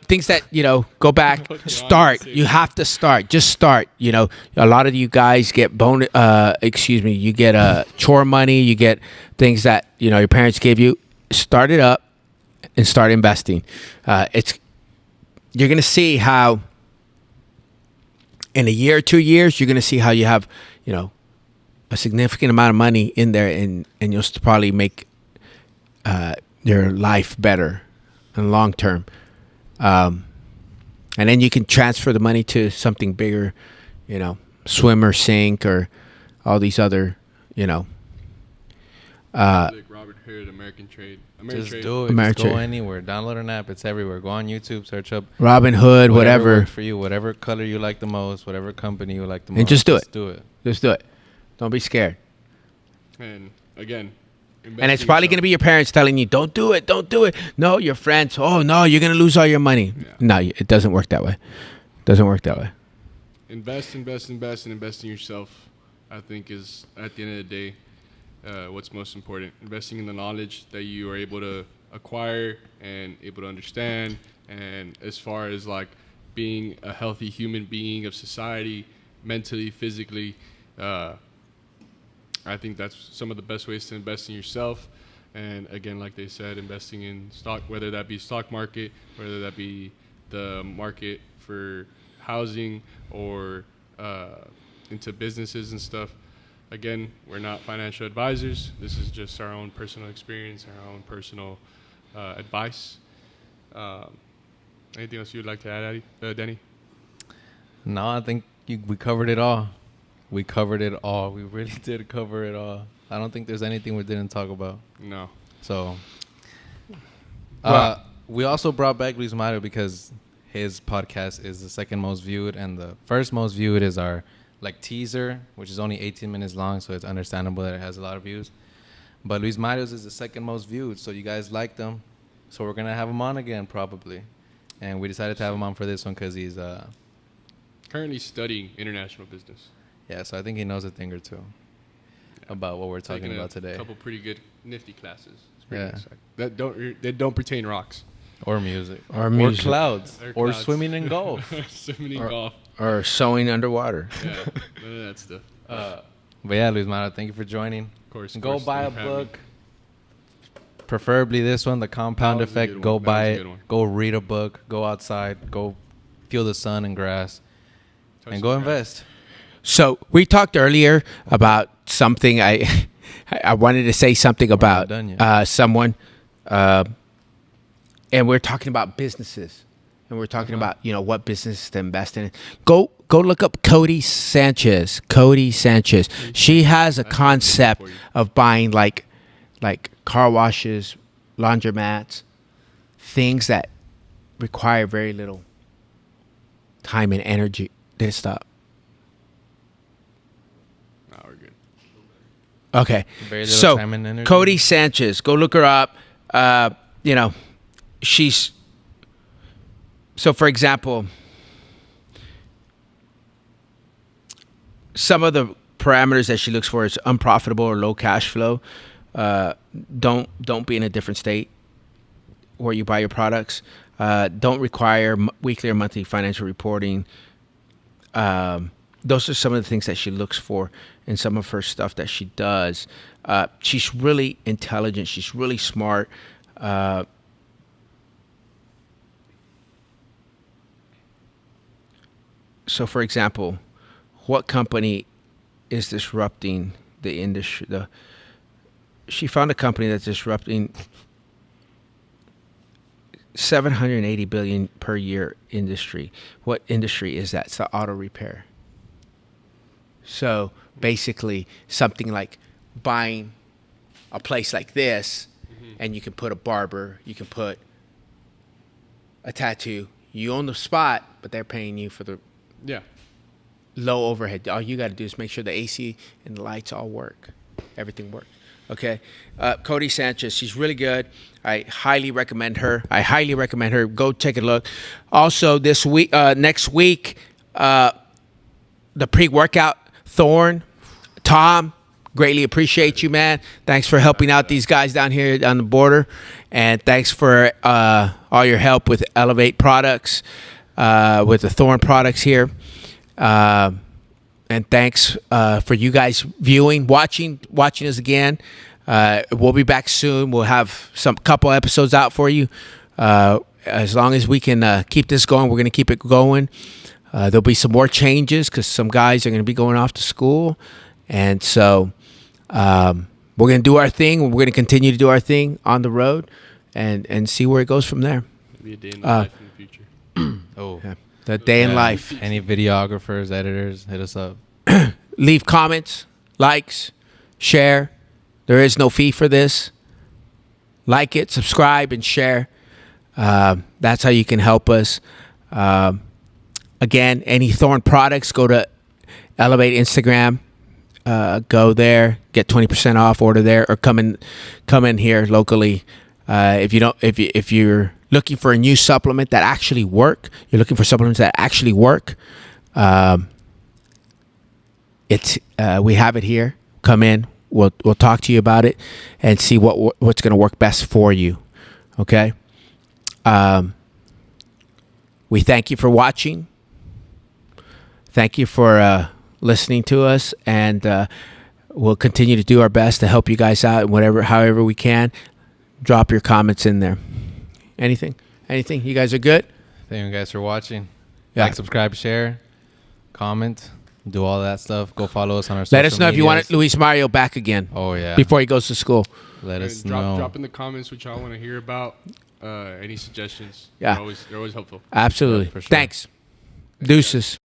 things that, go back, start. You have to start. Just start. A lot of you guys get you get chore money. You get things that, your parents gave you. Start it up and start investing. You're going to see how in a year or 2 years, you're going to see how you have, a significant amount of money in there, and you'll probably make your life better in the long term. And then you can transfer the money to something bigger, swim or sink or all these other, Like Robert Hood, American Trade. Just Trade. do it. American Just go Trade. anywhere. Download an app. It's everywhere. Go on YouTube. Search up Robin Hood, whatever. works for you. Whatever color you like the most. Whatever company you like the most. And just do it. Do it. Just do it. Don't be scared. And again, And it's probably going to be your parents telling you, don't do it, don't do it. No, your friends, oh, no, you're going to lose all your money. Yeah. No, it doesn't work that way. Doesn't work that way. invest, and invest in yourself. I think is at the end of the day what's most important. Investing in the knowledge that you are able to acquire and able to understand, and as far as like being a healthy human being of society, mentally, physically. I think that's some of the best ways to invest in yourself. And again, like they said, investing in stock, whether that be stock market, whether that be the market for housing or into businesses and stuff. Again, we're not financial advisors. This is just our own personal experience, our own personal advice. Anything else you'd like to add, Denny? No, I think we covered it all. We covered it all. We really did cover it all. I don't think there's anything we didn't talk about. No. So, Well- we also brought back Luis Mario because his podcast is the second most viewed, and the first most viewed is our teaser, which is only 18 minutes long, so it's understandable that it has a lot of views. But Luis Mario's is the second most viewed, so you guys liked him. So we're gonna have him on again probably, and we decided to have him on for this one because he's Currently studying international business. yeah. So I think he knows a thing or two about what we're talking Taking about today, A couple pretty good nifty classes. It's pretty Yeah. nice. That don't pertain rocks. or music, Or music. clouds, Or or clouds. swimming in golf. Swimming in Or- golf. Or sewing underwater. Yeah, none of that stuff. But yeah, Luis Mario, thank you for joining. Of course. Go buy a thank you for having me. book. Preferably this one, The Compound That was a Effect. good Go one. That buy was a it. good one. Go read a book. Go outside. Go feel the sun and grass. Touch And the go grass. invest. So we talked earlier about something. I wanted to say something about done yet. someone, and we're talking about businesses, and and we're talking about what business to invest in. Go look up Cody Sanchez. Cody Sanchez. She has a concept of buying like car washes, laundromats, things that require very little time and energy. Did it stop? No, we're good. Okay. Very little So time and energy. Cody Sanchez, go look her up. She's so, for example, some of the parameters that she looks for is unprofitable or low cash flow. Don't be in a different state where you buy your products. Don't require weekly or monthly financial reporting. Those are some of the things that she looks for in some of her stuff that she does. She's really intelligent. She's really smart. So, for example, what company is disrupting the industry? She found a company that's disrupting $780 billion per year industry. What industry is that? It's the auto repair. So basically, something like buying a place like this, and you can put a barber, you can put a tattoo. You own the spot, but they're paying you for the low overhead. All you got to do is make sure the AC and the lights all work. Everything works. Okay. Cody Sanchez, she's really good. I highly recommend her. Go take a look. Also, this week, next week, the pre-workout, Thorn, Tom, greatly appreciate you, man. Thanks for helping out these guys down here on the border. And thanks for all your help with ELEV8 products, with the Thorn products here. And thanks for you guys viewing, watching us again. We'll be back soon. We'll have some couple episodes out for you. As long as we can keep this going, we're going to keep it going. There'll be some more changes because some guys are going to be going off to school. And so we're going to do our thing. We're going to continue to do our thing on the road and see where it goes from there. Maybe a day in the life in the future. Yeah. The day in life. Any videographers, editors, hit us up. Leave comments, likes, share. There is no fee for this. Like it, subscribe, and share. That's how you can help us. Again, any Thorn products, go to ELEV8 Instagram. Go there, get 20% off. Order there, or come in here locally. If you're looking for a new supplement that actually work, you're looking for supplements that actually work. We have it here. Come in. We'll talk to you about it and see what's going to work best for you. Okay. We thank you for watching. Thank you for listening to us, and we'll continue to do our best to help you guys out however we can. Drop your comments in there. Anything? You guys are good? Thank you guys for watching. Yeah. Like, subscribe, share, comment, do all that stuff. Go follow us on our social Let us know if you want Luis Mario back again. Oh, yeah. Before he goes to school. Let us drop, know. Drop in the comments what y'all want to hear about. Any suggestions. Yeah. They're always helpful. Absolutely. Yeah, for sure. Thanks. Deuces.